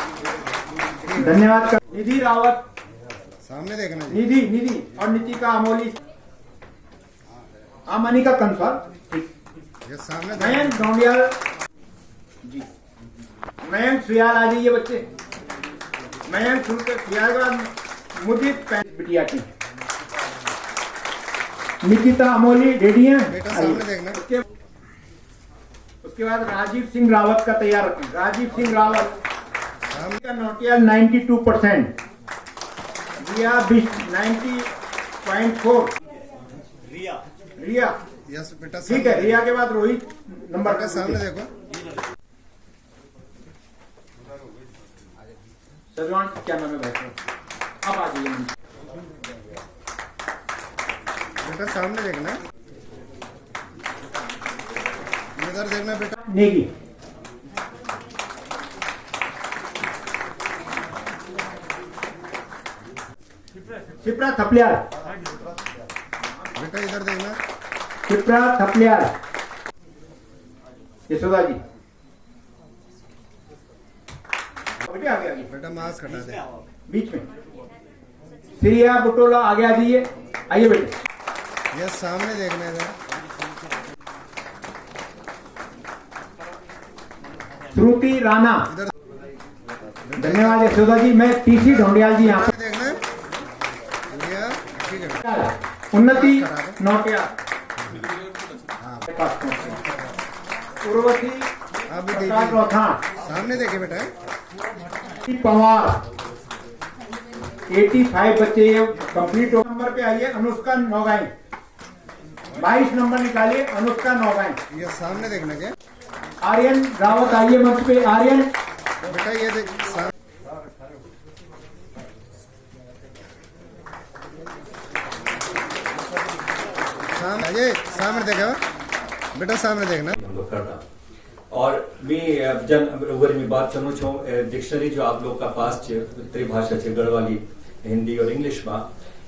धन्यवाद का निधि रावत। सामने देखना जी। निधि और नितिका अमोली। मनिका कंसाल। ये सामने मयंक डोंडियाल जी। मयंक सुयाल आ जाइए बच्चे। मयंक सुयाल का मुदित बिटिया की। निकिता अमोली रेडी है। बेटा सामने देखना। उसके बाद राजीव सिंह रावत का तैयार रखें। राजीव सिंह रावत का नोटियाल 92%, रिया 90.4, रिया यस बेटा ठीक है। रिया के बाद रोहित नंबर बेटा सामने देखो। सजवान क्या नाम है भाई? अब आ जाइए बेटा सामने देखना, इधर देखना बेटा। नेगी शिप्रा थपलियाल, बेटा इधर देखना। शिप्रा थपलियाल, यशोदा जी बेटे आगे आगे बेटा मास्क हटा दे बीच में। श्रिया बुटोला आगे आ जाइए, आइए बेटे। यस सामने देखना इधर। श्रुति राणा, धन्यवाद यशोदा जी। मैं टीसी ढोंडियाल जी यहाँ पर देखना। रिया ठीक है। उन्नति नौटिया, उर्वशी प्रकाश रौथान, सामने देखे बेटा। पवार 85 बच्चे ये कंप्लीट नंबर पे आइए। अनुष्का नौगाई 22 नंबर निकालिए। अनुष्का नौगाई, ये सामने देखना क्या। आर्यन रावत आइए मंच पे। आर्यन बेटा ये देख सामने देखा बेटा, सामने देखना। और मी जन वरी मी बात करूँ छो डिक्शनरी जो आप लोग का पास छे त्रिभाषा छे गढ़वाली, हिंदी और इंग्लिश में,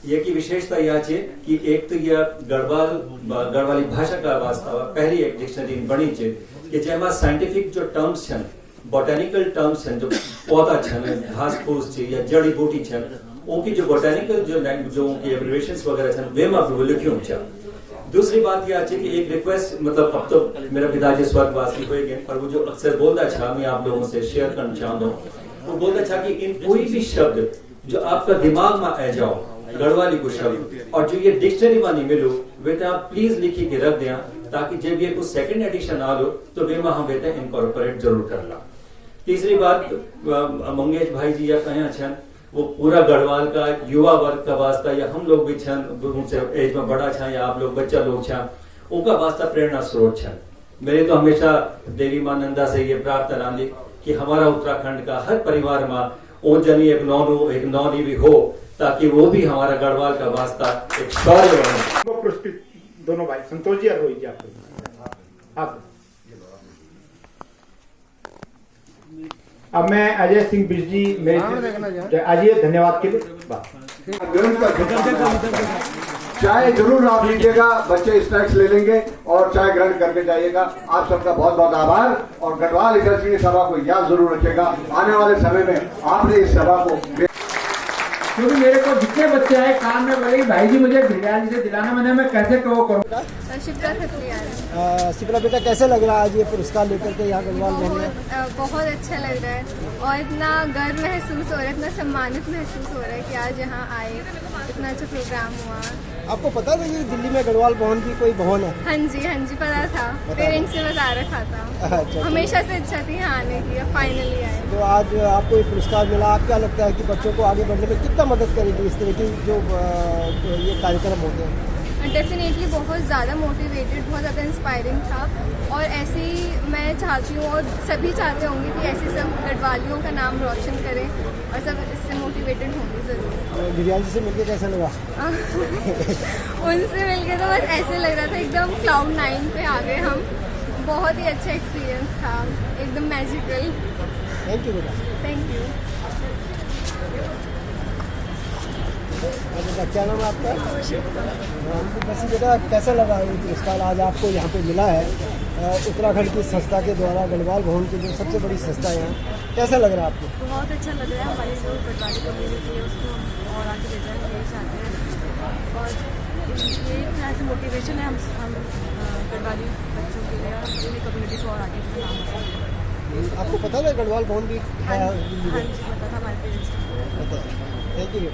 ये की विशेषता यह है कि एक तो यह गढ़वाली भाषा का वास्ता पहली एक डिक्शनरी बनी है कि जेमा साइंटिफिक जो टर्म्स छन, बोटेनिकल टर्म्स छन, जो पौधा छन, घास फूस छे या जड़ी बूटी छन, उनकी जो बोटेनिकल जो उनकी एब्रिविएशंस वगैरह छन वे में भी लिखियों छे। दूसरी बात यह है कि एक रिक्वेस्ट, मतलब अब तो मेरा पिताजी स्वर्गवासी हो गए, पर वो जो अक्सर बोलता था, मैं आप लोगों से शेयर करना चाहता हूँ। वो बोलता था कि इन कोई भी शब्द जो आपका दिमाग में आ जाओ गढ़वाली को शब्द, और जो ये डिक्शनरी में नहीं मिलो वे तो आप प्लीज लिखी के रख दें, ताकि जब ये कुछ सेकंड एडिशन आ लो तो वे में हम वेते इनकॉर्पोरेट जरूर कर ला। तीसरी बात मंगेश भाई जी या कहे छन, वो पूरा गढ़वाल का युवा वर्ग का वास्ता, या हम लोग भी छन उनसे एज में बड़ा छा, या आप लोग बच्चा लोग छा, उनका वास्ता प्रेरणा स्रोत छन। मेरे तो हमेशा देवी मां नंदा से ये प्रार्थना रही कि हमारा उत्तराखंड का हर परिवार में ओजनी एक नौनी भी हो, ताकि वो भी हमारा गढ़वाल का वास्ता एक शौर्य बने। पुरस्कृत दोनों भाई संतोष जी और रोहित जी, आप अब मैं अजय सिंह बिज जी मेरे आइए, धन्यवाद के लिए। चाय जरूर आप लीजिएगा, बच्चे स्नैक्स ले लेंगे और चाय ग्रहण करके जाइएगा। आप सबका बहुत बहुत आभार, और गढ़वाल इकलसी सभा को याद जरूर रखिएगा। आने वाले समय में आपने इस सभा को, क्योंकि मेरे को जितने बच्चे आए काम में बोले भाई जी मुझे गिरिराज से दिलाना, मैंने मैं कैसे करूँ। शिप्रा बेटा कैसे लग रहा है आज ये पुरस्कार लेकर के यहाँ गढ़वाल में? बहुत अच्छा लग रहा है और इतना गर्व महसूस हो रहा है, इतना सम्मानित महसूस हो रहा है कि आज यहाँ आए, इतना अच्छा प्रोग्राम हुआ। आपको पता था कि दिल्ली में गढ़वाल भवन की कोई भवन है? हाँ जी पता था, पेरेंट्स से बता रखा था। अच्छा, हमेशा से इच्छा थी यहाँ आने की, फाइनली आए। तो आज आपको ये पुरस्कार मिला, आप क्या लगता है कि बच्चों को आगे बढ़ने में कितना मदद करेगी इस तरह की जो ये कार्यक्रम होते हैं? डेफिनेटली बहुत ज़्यादा मोटिवेटेड, बहुत ज़्यादा इंस्पायरिंग था, और ऐसे ही मैं चाहती हूँ और सभी चाहते होंगे कि ऐसे सब गढ़वालियों का नाम रोशन करें और सब इससे मोटिवेटेड होंगे ज़रूर। गिरिराज जी से मिलकर कैसा लगा? उनसे मिलकर तो बस ऐसे लग रहा था एकदम क्लाउड 9 पे आ गए हम। बहुत ही अच्छा एक्सपीरियंस था, एकदम मैजिकल। थैंक यू बेटा। Thank you. क्या नाम है आपका? वैसे बेटा कैसा लगा ये पुरस्कार आज आपको यहाँ पे मिला है उत्तराखंड की संस्था के द्वारा, गढ़वाल भवन की जो सबसे बड़ी संस्था है यहाँ, कैसा लग रहा है आपको? बहुत अच्छा लग रहा है। हमारी जो गढ़वाली कम्युनिटी है उसको और आगे ले जाना यही चाहते हैं, और ये एक तरह से मोटिवेशन है हम गढ़वाली बच्चों के लिए, और अपनी कम्युनिटी को और आगे बढ़ाना। आपको पता था गढ़वाल भवन भी है? हाँ जी पता था, हमारे पेरेंट्स को। Thank you.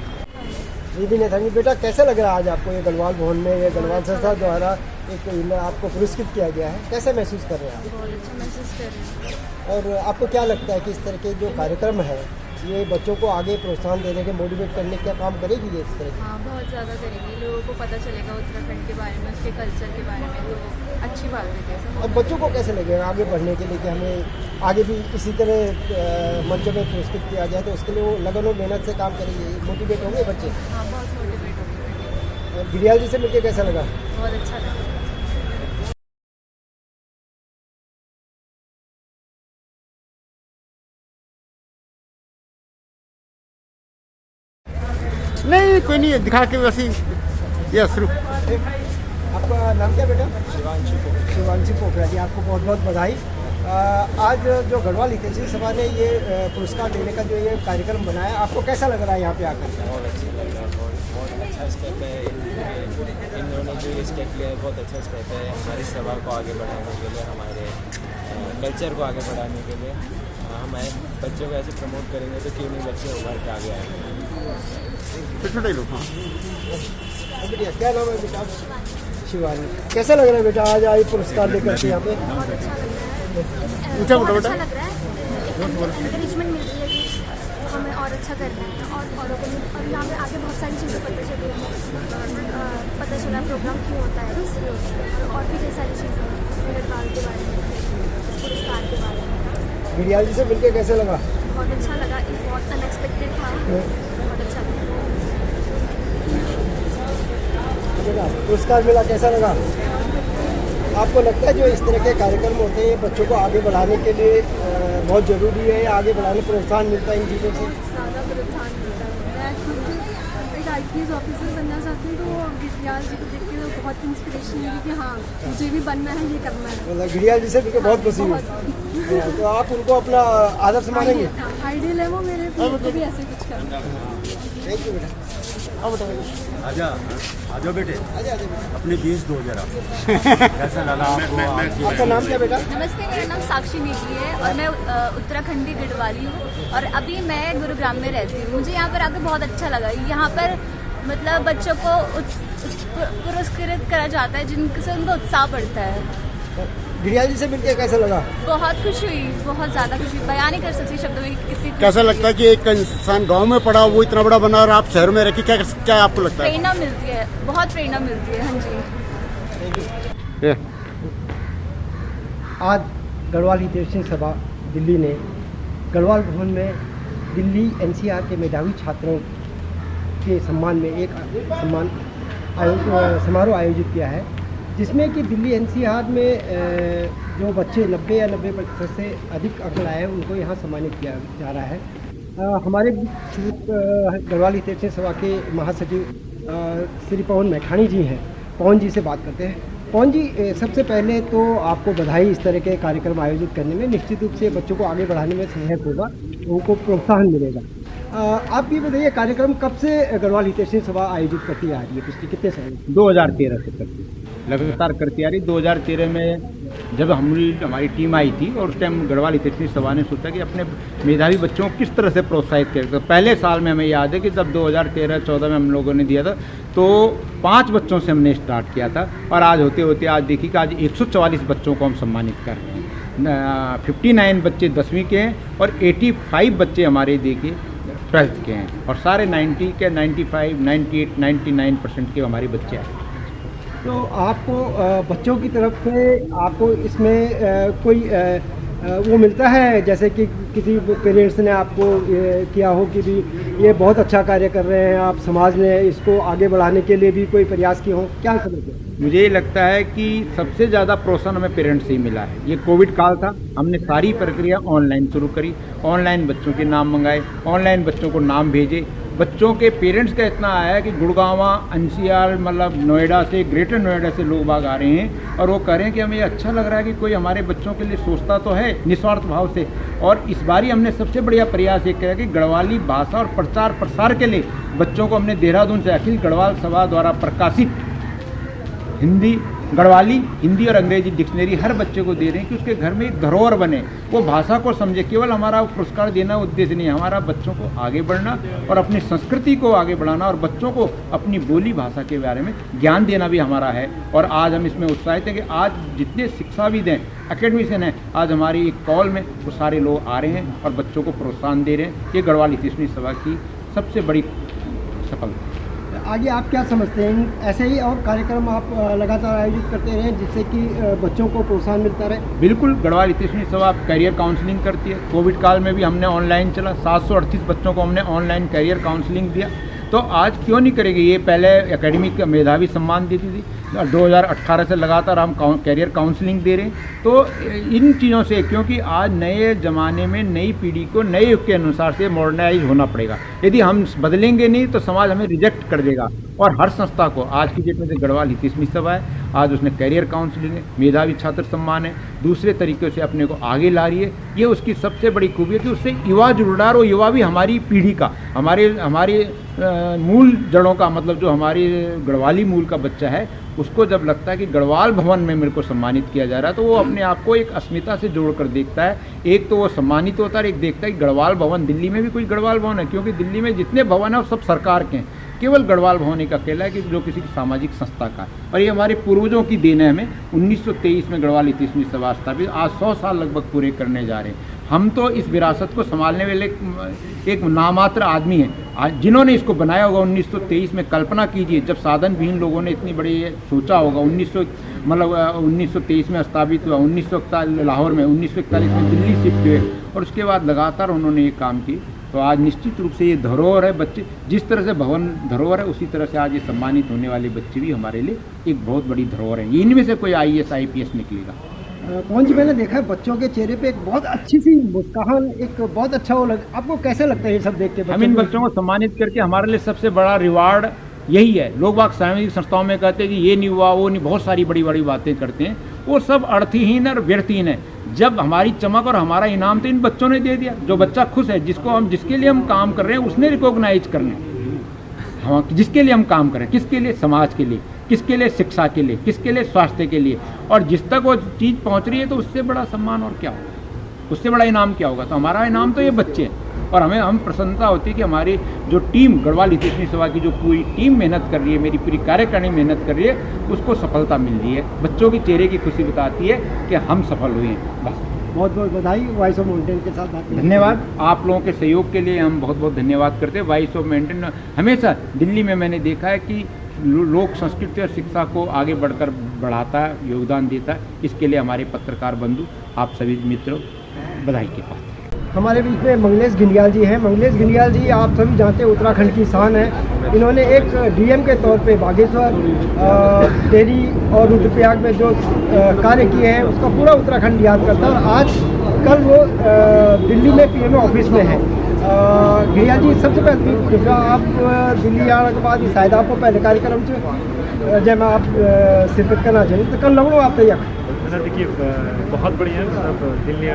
दीदी ने थैंक यू। बेटा कैसा लग रहा है आज आपको ये गढ़वाल भवन में ये गढ़वाल संस्था द्वारा एक आपको पुरस्कृत किया गया है, कैसे महसूस कर रहे हैं आप? बहुत अच्छा महसूस कर रहे हैं। और आपको क्या लगता है कि इस तरह के जो कार्यक्रम है ये बच्चों को आगे प्रोत्साहन देने के, मोटिवेट करने का काम करेगी ये इस तरह की? हाँ, बहुत ज़्यादा करेगी। लोगों को पता चलेगा उत्तराखंड के बारे में, उसके कल्चर के बारे में, तो अच्छी बात है। और बच्चों को कैसे लगेगा आगे बढ़ने के लिए कि हमें आगे भी इसी तरह मंचों में पुरस्कृत किया जाए, तो उसके लिए वो लगन और मेहनत से काम करेंगे, मोटिवेट होंगे बच्चे? हाँ, बहुत मोटिवेट होंगे। और गिरियाल जी से मिलकर कैसा लगा? बहुत अच्छा लगा। नहीं कोई नहीं, दिखा के वैसे यस शुरू। आपका नाम क्या बेटा? शिवांशी पोखरा जी, आपको बहुत बहुत बधाई। आज जो गढ़वाल हितैषी सभा ने ये पुरस्कार देने का जो ये कार्यक्रम बनाया, आपको कैसा लग रहा है यहाँ पे आकर? बहुत अच्छा लग रहा है, बहुत अच्छा स्टेप है। इन्होंने जो ये स्टेप लिया है बहुत अच्छा स्टेप है हमारी सभा को आगे बढ़ाने के लिए, हमारे कल्चर को आगे बढ़ाने के लिए। हम बच्चों को ऐसे प्रमोट करेंगे तो क्यों नहीं बच्चे उभर के आगे आएंगे। क्या नाम है बेटा? शिवानी। कैसा लग रहा है बेटा आज आई पुरस्कार लेकर के यहाँ पे? बहुत अच्छा लग रहा है। ऊँचा बहुत बेटा। अच्छा लग रहा है। एनकरेजमेंट मिल रही है कि हमें और अच्छा करना है और औरों को और यहाँ पे आगे बहुत सारी चीज़ें पता चली है। पता चला प्रोग्राम क्यों होता है, इसलिए होता है, और भी कई सारी चीज़ें गढ़वाल के बारे में, पुरस्कार के बारे में। गिरियाल जी से मिलकर कैसा लगा? बहुत अच्छा लगा। ये बहुत अनएक्सपेक्टेड था, बहुत अच्छा लगा। पुरस्कार मिला, कैसा लगा? आपको लगता है जो इस तरह के कार्यक्रम होते हैं बच्चों को आगे बढ़ाने के लिए बहुत ज़रूरी है, आगे बढ़ाने प्रोत्साहन मिलता है इन चीज़ों से? ज़्यादा प्रोत्साहन मिलता है। मैं खुद एक IPS ऑफिसर बनना चाहती हूँ, तो गिरियाल जी को देख के तो बहुत इंस्पिरेशन मिली कि हाँ मुझे भी बनना है, ये करना है। मतलब गिरियाल जी से मिलकर बहुत खुशी हुई। तो आप उनको अपना आदर्श मानेंगे? आइडियल है वो मेरे, तो भी ऐसे कुछ करना। थैंक यू बेटा। आजा आजा बेटे, आजा अपने 20 जरा। कैसा लगा आपको? आपका नाम क्या बेटा? नमस्ते, मेरा नाम साक्षी नेगी है और मैं उत्तराखंडी गढ़वाली हूँ और अभी मैं गुरुग्राम में रहती हूँ। मुझे यहाँ पर आकर बहुत अच्छा लगा। यहाँ पर मतलब बच्चों को पुरस्कृत करा जाता है जिनसे उनको उत्साह बढ़ता है। गिरियाल जी से मिलकर कैसा लगा? बहुत खुश हुई, बहुत ज़्यादा खुशी, बयान नहीं कर सकती शब्दों में कितनी। कैसा लगता है कि एक इंसान गांव में पड़ा वो इतना बड़ा बना और आप शहर में रह के क्या आपको लगता है? प्रेरणा मिलती है, बहुत प्रेरणा मिलती है। हाँ जी। आज गढ़वाल हितैषी सभा दिल्ली ने गढ़वाल भवन में दिल्ली NCR के मेधावी छात्रों के सम्मान में एक समारोह आयोजित किया है, जिसमें कि दिल्ली NCR में जो बच्चे 90 या 90% से अधिक अंक लाए हैं उनको यहाँ सम्मानित किया जा रहा है। हमारे गढ़वाल हितैषी सभा के महासचिव श्री पवन मैठाणी जी हैं। पवन जी से बात करते हैं। पवन जी, सबसे पहले तो आपको बधाई इस तरह के कार्यक्रम आयोजित करने में। निश्चित रूप से बच्चों को आगे बढ़ाने में सहायक होगा, उनको प्रोत्साहन मिलेगा। आप ये बताइए कार्यक्रम कब से गढ़वाल हितैषी सभा आयोजित करती आ रही है? पिछले कितने साल? 2013 से करती, लगातार करती आ रही। 2013 में जब हमारी टीम आई थी और उस टाइम गढ़वाल हितैषी सभा ने सोचा कि अपने मेधावी बच्चों को किस तरह से प्रोत्साहित करें। तो पहले साल में हमें याद है कि जब 2013-14 में हम लोगों ने दिया था तो 5 बच्चों से हमने स्टार्ट किया था और आज होते होते आज देखिए कि आज 144 बच्चों को हम सम्मानित कर रहे हैं। 59 बच्चे 10वीं के हैं और 85 बच्चे हमारे देखिए 12th के हैं और सारे 90 के 95, 98, 99% के हमारे बच्चे आए। तो आपको बच्चों की तरफ से आपको इसमें कोई वो मिलता है, जैसे कि किसी पेरेंट्स ने आपको किया हो कि भी ये बहुत अच्छा कार्य कर रहे हैं, आप समाज में इसको आगे बढ़ाने के लिए भी कोई प्रयास किए हों, क्या समझते हैं? मुझे ये लगता है कि सबसे ज़्यादा प्रोत्साहन हमें पेरेंट्स से ही मिला है। ये कोविड काल था, हमने सारी प्रक्रिया ऑनलाइन शुरू करी, ऑनलाइन बच्चों के नाम मंगाए, ऑनलाइन बच्चों को नाम भेजे। बच्चों के पेरेंट्स का इतना आया कि गुड़गांव, NCR मतलब नोएडा से, ग्रेटर नोएडा से लोग बाग आ रहे हैं और वो कह रहे हैं कि हमें ये अच्छा लग रहा है कि कोई हमारे बच्चों के लिए सोचता तो है निस्वार्थ भाव से। और इस बारी हमने सबसे बढ़िया प्रयास ये किया कि गढ़वाली भाषा और प्रचार प्रसार के लिए बच्चों को हमने देहरादून से अखिल गढ़वाल सभा द्वारा प्रकाशित हिंदी गढ़वाली हिंदी और अंग्रेजी डिक्शनरी हर बच्चे को दे रहे हैं कि उसके घर में एक धरोहर बने, वो भाषा को समझे। केवल हमारा पुरस्कार देना उद्देश्य नहीं है, हमारा बच्चों को आगे बढ़ना और अपनी संस्कृति को आगे बढ़ाना और बच्चों को अपनी बोली भाषा के बारे में ज्ञान देना भी हमारा है। और आज हम इसमें उत्साहित हैं कि आज जितने शिक्षाविद हैं, एकेडमिशियन हैं, आज हमारी एक कॉल में वो सारे लोग आ रहे हैं और बच्चों को प्रोत्साहन दे रहे हैं। ये गढ़वाल हितैषणी सभा की सबसे बड़ी सफलता। आगे आप क्या समझते हैं, ऐसे ही और कार्यक्रम आप लगातार आयोजित करते रहें जिससे कि बच्चों को प्रोत्साहन मिलता रहे? बिल्कुल, गढ़वाल हितैषणी सभा कैरियर काउंसलिंग करती है। कोविड काल में भी हमने ऑनलाइन चला, 738 बच्चों को हमने ऑनलाइन कैरियर काउंसलिंग दिया। तो आज क्यों नहीं करेगी? ये पहले एकेडमिक मेधावी सम्मान देती थी, 2018 से लगातार हम कैरियर काउंसलिंग दे रहे हैं। तो इन चीज़ों से, क्योंकि आज नए ज़माने में नई पीढ़ी को नए युग के अनुसार से मॉडर्नाइज होना पड़ेगा। यदि हम बदलेंगे नहीं तो समाज हमें रिजेक्ट कर देगा। और हर संस्था को आज की डेट में से गढ़वाल हितैषणी सभा है, आज उसने कैरियर काउंसलिंग है, मेधावी छात्र सम्मान है, दूसरे तरीक़े से अपने को आगे ला रही है। ये उसकी सबसे बड़ी खूबी है कि उससे युवा जुड़ रहा है और युवा भी हमारी पीढ़ी का, हमारे मूल जड़ों का, मतलब जो हमारी गढ़वाली मूल का बच्चा है, उसको जब लगता है कि गढ़वाल भवन में मेरे को सम्मानित किया जा रहा है तो वो अपने आप को एक अस्मिता से जोड़कर देखता है। एक तो वो सम्मानित होता है, एक देखता है कि गढ़वाल भवन, दिल्ली में भी कोई गढ़वाल भवन है, क्योंकि दिल्ली में जितने भवन हैं वो सब सरकार के हैं, केवल गढ़वाल भवन एक अकेला है कि जो किसी सामाजिक संस्था का है। और ये हमारे पूर्वजों की देन है। हमें 1923 में गढ़वाल हितैषणी सभा स्थापित, आज 100 साल लगभग पूरे करने जा रहे हैं। हम तो इस विरासत को संभालने वाले एक नामात्र आदमी हैं, आज जिन्होंने इसको बनाया होगा। 1923 में कल्पना कीजिए, जब साधन विहीन लोगों ने इतनी बड़ी सोचा होगा। 1923 में स्थापित हुआ, 1941 लाहौर में, 1941 में दिल्ली शिफ्ट हुए और उसके बाद लगातार उन्होंने ये काम की। तो आज निश्चित रूप से ये धरोहर है। बच्चे जिस तरह से भवन धरोहर है, उसी तरह से आज ये सम्मानित होने वाले बच्चे भी हमारे लिए एक बहुत बड़ी धरोहर है। इनमें से कोई IAS IPS निकलेगा। कौन जी, मैंने देखा है बच्चों के चेहरे पे एक बहुत अच्छी सी मुस्कान, एक बहुत अच्छा वो आपको कैसे लगता है ये सब देख के? हम इन बच्चों को सम्मानित करके हमारे लिए सबसे बड़ा रिवार्ड यही है। लोग बाग सामाजिक संस्थाओं में कहते हैं कि ये नहीं हुआ, वो नहीं, बहुत सारी बड़ी बड़ी बातें करते हैं, वो सब अर्थहीन और व्यर्थहीन है। जब हमारी चमक और हमारा इनाम तो इन बच्चों ने दे दिया। जो बच्चा खुश है, जिसके लिए हम काम कर रहे हैं, उसने रिकॉग्नाइज करना है। हम जिसके लिए हम काम करें, किसके लिए? समाज के लिए, किसके लिए? शिक्षा के लिए, किसके लिए? स्वास्थ्य के लिए। और जिस तक वो चीज़ पहुंच रही है तो उससे बड़ा सम्मान और क्या होगा, उससे बड़ा इनाम क्या होगा? तो हमारा इनाम तो ये बच्चे हैं। और हम प्रसन्नता होती है कि हमारी जो टीम, गढ़वाल हितैषणी सभा की जो पूरी टीम मेहनत कर रही है, मेरी पूरी कार्यकारिणी मेहनत कर रही है, उसको सफलता मिल रही है। बच्चों के चेहरे की खुशी बताती है कि हम सफल हुए हैं। बस बहुत बहुत बधाई वॉइस ऑफ माउंटेन के साथ बात। धन्यवाद आप लोगों के सहयोग के लिए, हम बहुत बहुत धन्यवाद करते हैं। वॉइस ऑफ माउंटेन हमेशा दिल्ली में मैंने देखा है कि लोक संस्कृति और शिक्षा को आगे बढ़कर बढ़ाता है, योगदान देता है। इसके लिए हमारे पत्रकार बंधु, आप सभी मित्रों, बधाई के पात्र। हमारे बीच में मंगलेश घिंडियाल जी हैं। मंगलेश घिंडियाल जी, आप सभी जानते हैं उत्तराखंड की शान है। इन्होंने एक DM के तौर पे बागेश्वर, टेरी और रुद्रप्रयाग में जो कार्य किए हैं उसका पूरा उत्तराखंड याद करता है। और आज कल वो दिल्ली में PMO ऑफिस में है। घिंडियाल जी, सबसे पहले आप दिल्ली आने के बाद शायद आपको पहले कार्यक्रम से जब आप शिरकत करना चाहिए तो कल लगो आप तैयार? देखिए, बहुत बढ़िया। मतलब दिल्ली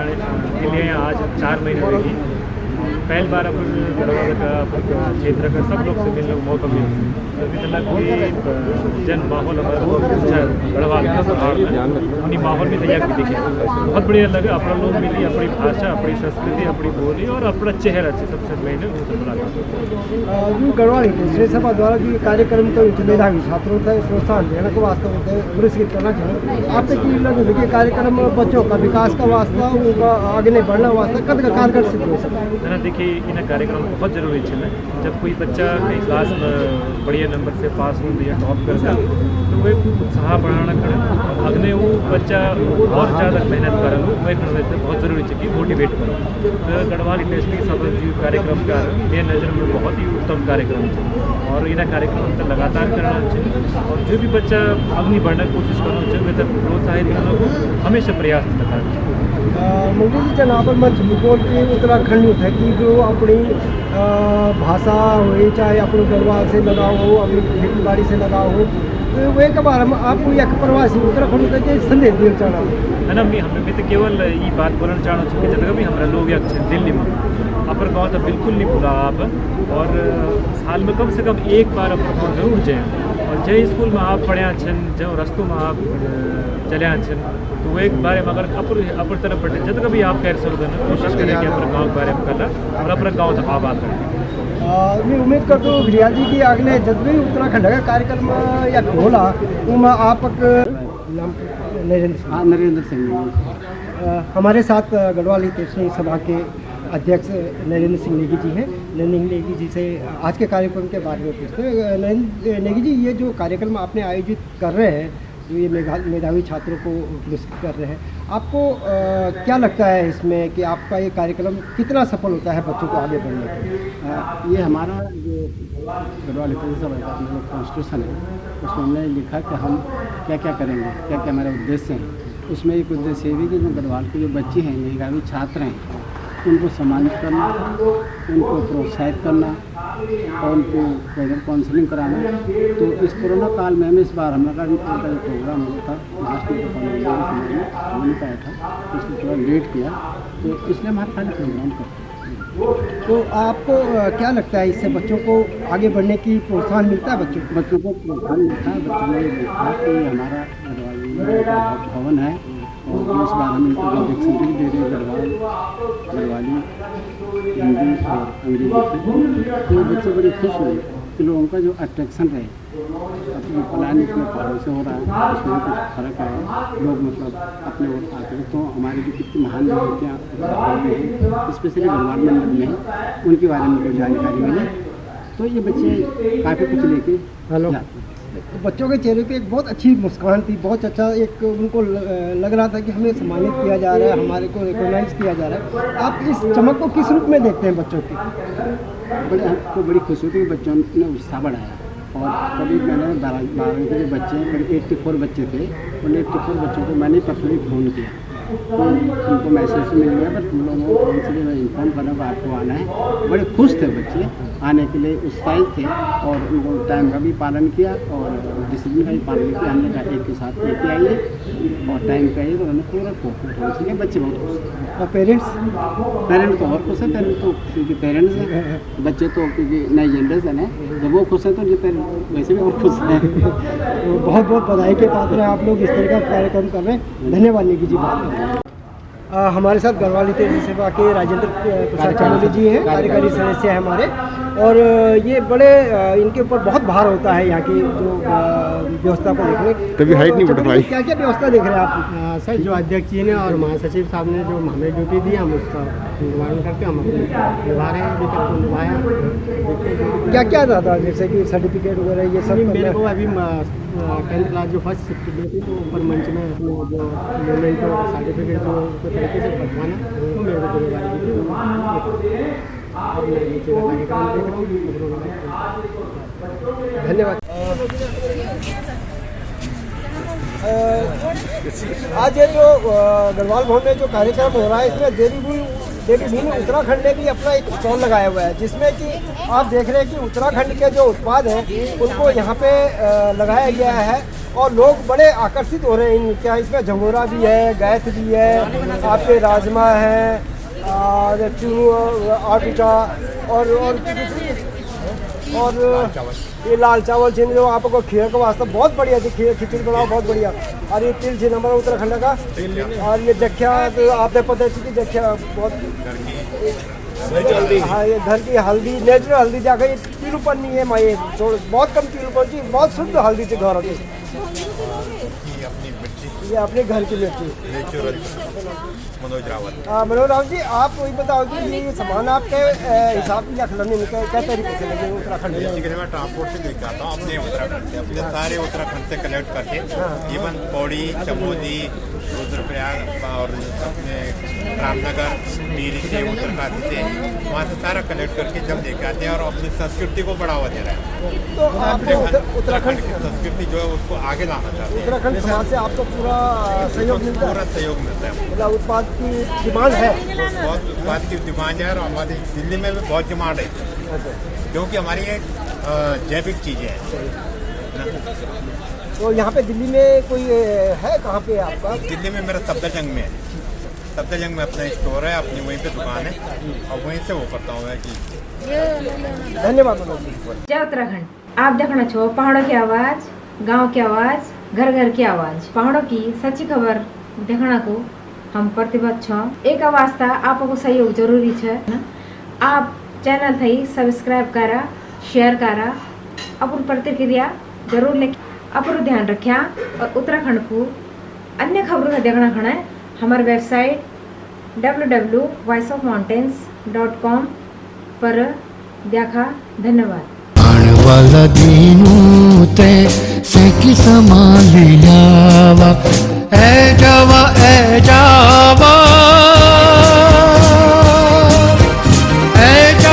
आज 4 महीने लगी। पहली बार अपन गढ़वाल का क्षेत्र का सब लोग से मिलने का मौका मिला। अभी तक कोई जन माहौल हमारा बहुत अच्छा गढ़वाल का उन्हीं माहौल में तैयार भी देखिए, बहुत बढ़िया लगे। अपना लोग मिली, अपनी भाषा, अपनी संस्कृति, अपनी बोली और अपना चेहरा से सबसे मैंने गढ़वाल हितैषणी सभा द्वारा जो कार्यक्रम तो मेधावी छात्रों से प्रोत्साहन देने को वास्ते होते हैं, पुरस्कृत करना चाहिए। आपसे की लगे देखिए कार्यक्रम बच्चों का विकास का वास्ता, उनका आगे नहीं बढ़ना वास्ता कद का कारगर सिद्ध हो सकता है। देखिए, इन कार्यक्रम बहुत जरूरी है। जब कोई बच्चा कई क्लास में बढ़िया नंबर से पास हो या टॉप करता तो वे उत्साह बढ़ाना करें, अगले वो बच्चा और ज़्यादा मेहनत करें, वह करने बहुत जरूरी है कि मोटिवेट करें। तो गढ़वाल हितैषणी सभा जी कार्यक्रम का मेरे नज़र में बहुत ही उत्तम कार्यक्रम है और इन कार्यक्रम को लगातार करना चाहिए। और जो भी बच्चा अग्नि बढ़ने की कोशिश करना चाहिए, वे तक प्रोत्साहित करने को हमेशा प्रयास करना चाहिए। मुझे जनाब मंच बोल के उत्तराखंड है कि जो अपनी भाषा हो, चाहे अपने गढ़वाल से लगाव हो, अपनी खेती बाड़ी से लगाव हो, वो एक बार हम आपको एक प्रवासी उत्तराखंड के संदेश दिए चाहना है ना। मैं तो केवल ये बात बोलना चाहना हूँ कि जब भी हमारा लोग दिल्ली में अपर गाँव तो बिल्कुल नहीं भूला आप, और साल में कम से कम एक बार अपर गाँव जरूर जाए। और जय स्कूल में आप पढ़े छन, जो रस्तों में आप चले छन, तो वो एक बारे में अगर अपर तरफ बढ़े जब कभी आप कैर सकते कोशिश करें कि अपर गाँव के बारे में करना और अपर गाँव तक आबाद करें। मैं उम्मीद करता हूँ रिया जी की अगले जब भी उत्तराखंड का कार्यक्रम या होला उनमें आप नरेंद्र सिंह हमारे साथ गढ़वाल हितैषी सभा के अध्यक्ष नरेंद्र सिंह नेगी जी हैं। नरेंद्र नेगी जी से आज के कार्यक्रम के बारे में पूछते हैं। नरेंद्र नेगी जी, ये जो कार्यक्रम आपने आयोजित कर रहे हैं, जो ये मेधावी छात्रों को पुरस्कृत कर रहे हैं, आपको क्या लगता है इसमें कि आपका ये कार्यक्रम कितना सफल होता है बच्चों को आगे बढ़ने के? ये हमारा जो गढ़वाल हितैषी सभा का जो कॉन्स्टिट्यूशन है, उसमें हमने लिखा कि हम क्या क्या करेंगे, क्या क्या हमारे उद्देश्य हैं। उसमें एक उद्देश्य ये भी कि जो गढ़वाल के जो बच्चे हैं, मेधावी छात्र हैं, उनको सम्मानित करना, उनको प्रोत्साहित करना और उनको कैरियर काउंसलिंग कराना। तो इस कोरोना काल में हमें इस बार हमारा जो प्रोग्राम हुआ था लास्ट में हो नहीं पाया था, इसलिए थोड़ा लेट किया, तो इसलिए हमारे खाली प्रोग्राम करते हैं। तो आपको क्या लगता है इससे बच्चों को आगे बढ़ने की प्रोत्साहन मिलता है? बच्चों को प्रोत्साहन मिलता है। बच्चों ने देखा कि हमारा गढ़वाली भवन है और जो इस बार हम इनको जो डिक्शनरी दे रहे हैं गढ़वाली, हिंदी और अंग्रेजी से, तो बच्चे बड़े खुश हुए कि लोगों का जो अट्रैक्शन रहे अपने पलायन इतने पहाड़ों से हो रहा है, उसमें कुछ फर्क है। लोग मतलब अपने ओर आते तो हमारी जो कितनी महान विभूतियाँ स्पेशली गढ़वाल मंडल में उनके बारे में कोई जानकारी मिली, तो ये बच्चे काफ़ी कुछ लेके जाते हैं। तो बच्चों के चेहरे पे एक बहुत अच्छी मुस्कान थी, बहुत अच्छा एक उनको लग रहा था कि हमें सम्मानित किया जा रहा है, हमारे को रिकॉग्नाइज किया जा रहा है। आप इस चमक को किस रूप में देखते हैं बच्चों की? हमको बड़ी खुशी हुई कि बच्चों ने उत्साह बढ़ाया। और कभी मैंने 12 के जो बच्चे हैं, करीब 84 बच्चे थे, उन 84 बच्चों को मैंने पर्सनली फ़ोन किया, तो उनको मैसेज मिल गया, बस तुम लोगों को फ़ोन से मैं इन्फॉर्म करना कि आपको आना है। बड़े खुश थे बच्चे, आने के लिए उत्साहित थे और उनको टाइम का भी पालन किया और डिसिप्लिन का भी पालन किया। हमने कहा एक के साथ लेके आइए और टाइम का आइए, तो उन्होंने पूरा कोऑपरेट हो, इसलिए बच्चे बहुत खुश थे। और पेरेंट्स तो और खुश हैं। पेरेंट्स तो क्योंकि पेरेंट्स हैं, बच्चे तो क्योंकि नई जनरेशन है, जब वो खुश हैं तो जो पेरेंट्स वैसे भी और खुश हैं। तो बहुत बहुत बधाई के पात्र हैं आप लोग इस तरह का कार्यक्रम कर रहे हैं। धन्यवाद नेगी जी। हमारे साथ गढ़वाल हितैषी सभा के राजेंद्र प्रसाद चमोली जी हैं, कार्यकारी सदस्य हैं हमारे, और ये बड़े इनके ऊपर बहुत भार होता है यहाँ की जो व्यवस्था को देखने। तभी हाइट नहीं बढ़ पाई। क्या क्या व्यवस्था देख रहे हैं आप? सर, जो अध्यक्ष जी ने और महासचिव साहब ने जो हमें ड्यूटी दी, हम उसका निर्वहन करके हम अपने निभा रहे हैं, अभी तक तो निभाया। क्या क्या था जैसे कि सर्टिफिकेट वगैरह ये सब? मेरे को अभी 10th क्लास जो फर्स्ट शिफ्ट दी थी, तो ऊपर मंच में अपने जो मूवमेंट और सर्टिफिकेट जो तरीके से बंटवाना, तो मेरे को जिम्मेदारी दी थी। अब मैं नीचे का कार्यक्रम देख रहा हूँ। धन्यवाद। आज ये जो गढ़वाल भवन में जो कार्यक्रम हो रहा है, इसमें देवीभूमि उत्तराखंड ने भी अपना एक स्टॉल लगाया हुआ है, जिसमें कि आप देख रहे हैं कि उत्तराखंड के जो उत्पाद हैं उनको यहाँ पे लगाया गया है और लोग बड़े आकर्षित हो रहे हैं। क्या इसमें झंगोरा भी है, गैथ भी है, आपके राजमा है, आटूचा और ये लाल चावल छीन जो आपको खीर का वास्ता बहुत बढ़िया थी, खिचड़ी बनाओ बहुत बढ़िया। और ये तिल छीन हमारा उत्तराखंड का, और ये जख्या तो आपने पता थी कि जख्या बहुत, हाँ ये घर की हल्दी, नेचुरल हल्दी जाकर, ये पीलूपन नहीं है माँ, ये बहुत कम पीलूपन थी, बहुत शुद्ध हल्दी थी घर की, ये अपने घर की मिर्ची। मनोज रावत जी, आप वही बताओ कि ये सामान आपके हिसाब से खिलाने में क्या तरीके से लगे उत्तराखंड में? मैं ट्रांसपोर्ट से लेकर आता हूँ अपने उत्तराखंड से, अपने सारे उत्तराखंड से कलेक्ट करके, इवन पौड़ी, चमोली, रुद्रप्रयाग और अपने रामनगर, टिहरी से, उत्तरकाशी से, वहाँ से सारा कलेक्ट करके जब लेकर आते हैं और अपनी संस्कृति को बढ़ावा दे रहे हैं। तो आप उत्तराखंड की संस्कृति जो है उसको आगे लाना चाहते हैं। उत्तराखंड समाज से आपको पूरा सहयोग मिलता है? पूरा सहयोग मिलता है। मतलब उत्पाद की डिमांड है? बहुत उत्पाद की डिमांड है और हमारी दिल्ली में भी बहुत डिमांड है, क्योंकि हमारी ये जैविक चीज़ें हैं। तो यहाँ पे दिल्ली में कोई है कहाँ पे आपका? दिल्ली में मेरा सफदरजंग में है। सफदरजंग में अपना स्टोर है, अपनी वहीं पे दुकान है और वहीं से वो करता हूँ मैं कि। धन्यवाद। जय उत्तराखंड। आप देखना छो पहाड़ों की आवाज़, गांव की आवाज़, घर घर की आवाज़, पहाड़ों की सच्ची खबर देखना को हम प्रतिबद्ध छो। एक आवाज़ था आपको सहयोग जरूरी है। आप चैनल थी सब्सक्राइब करा, शेयर करा, अपन प्रतिक्रिया जरूर लिख, अपन ध्यान रखा और उत्तराखंड को अन्य खबरों का देखना खड़ा है हमारे वेबसाइट www.voiceofmountains.com पर देखा। धन्यवाद। वाला दीनू ते से की समालियावा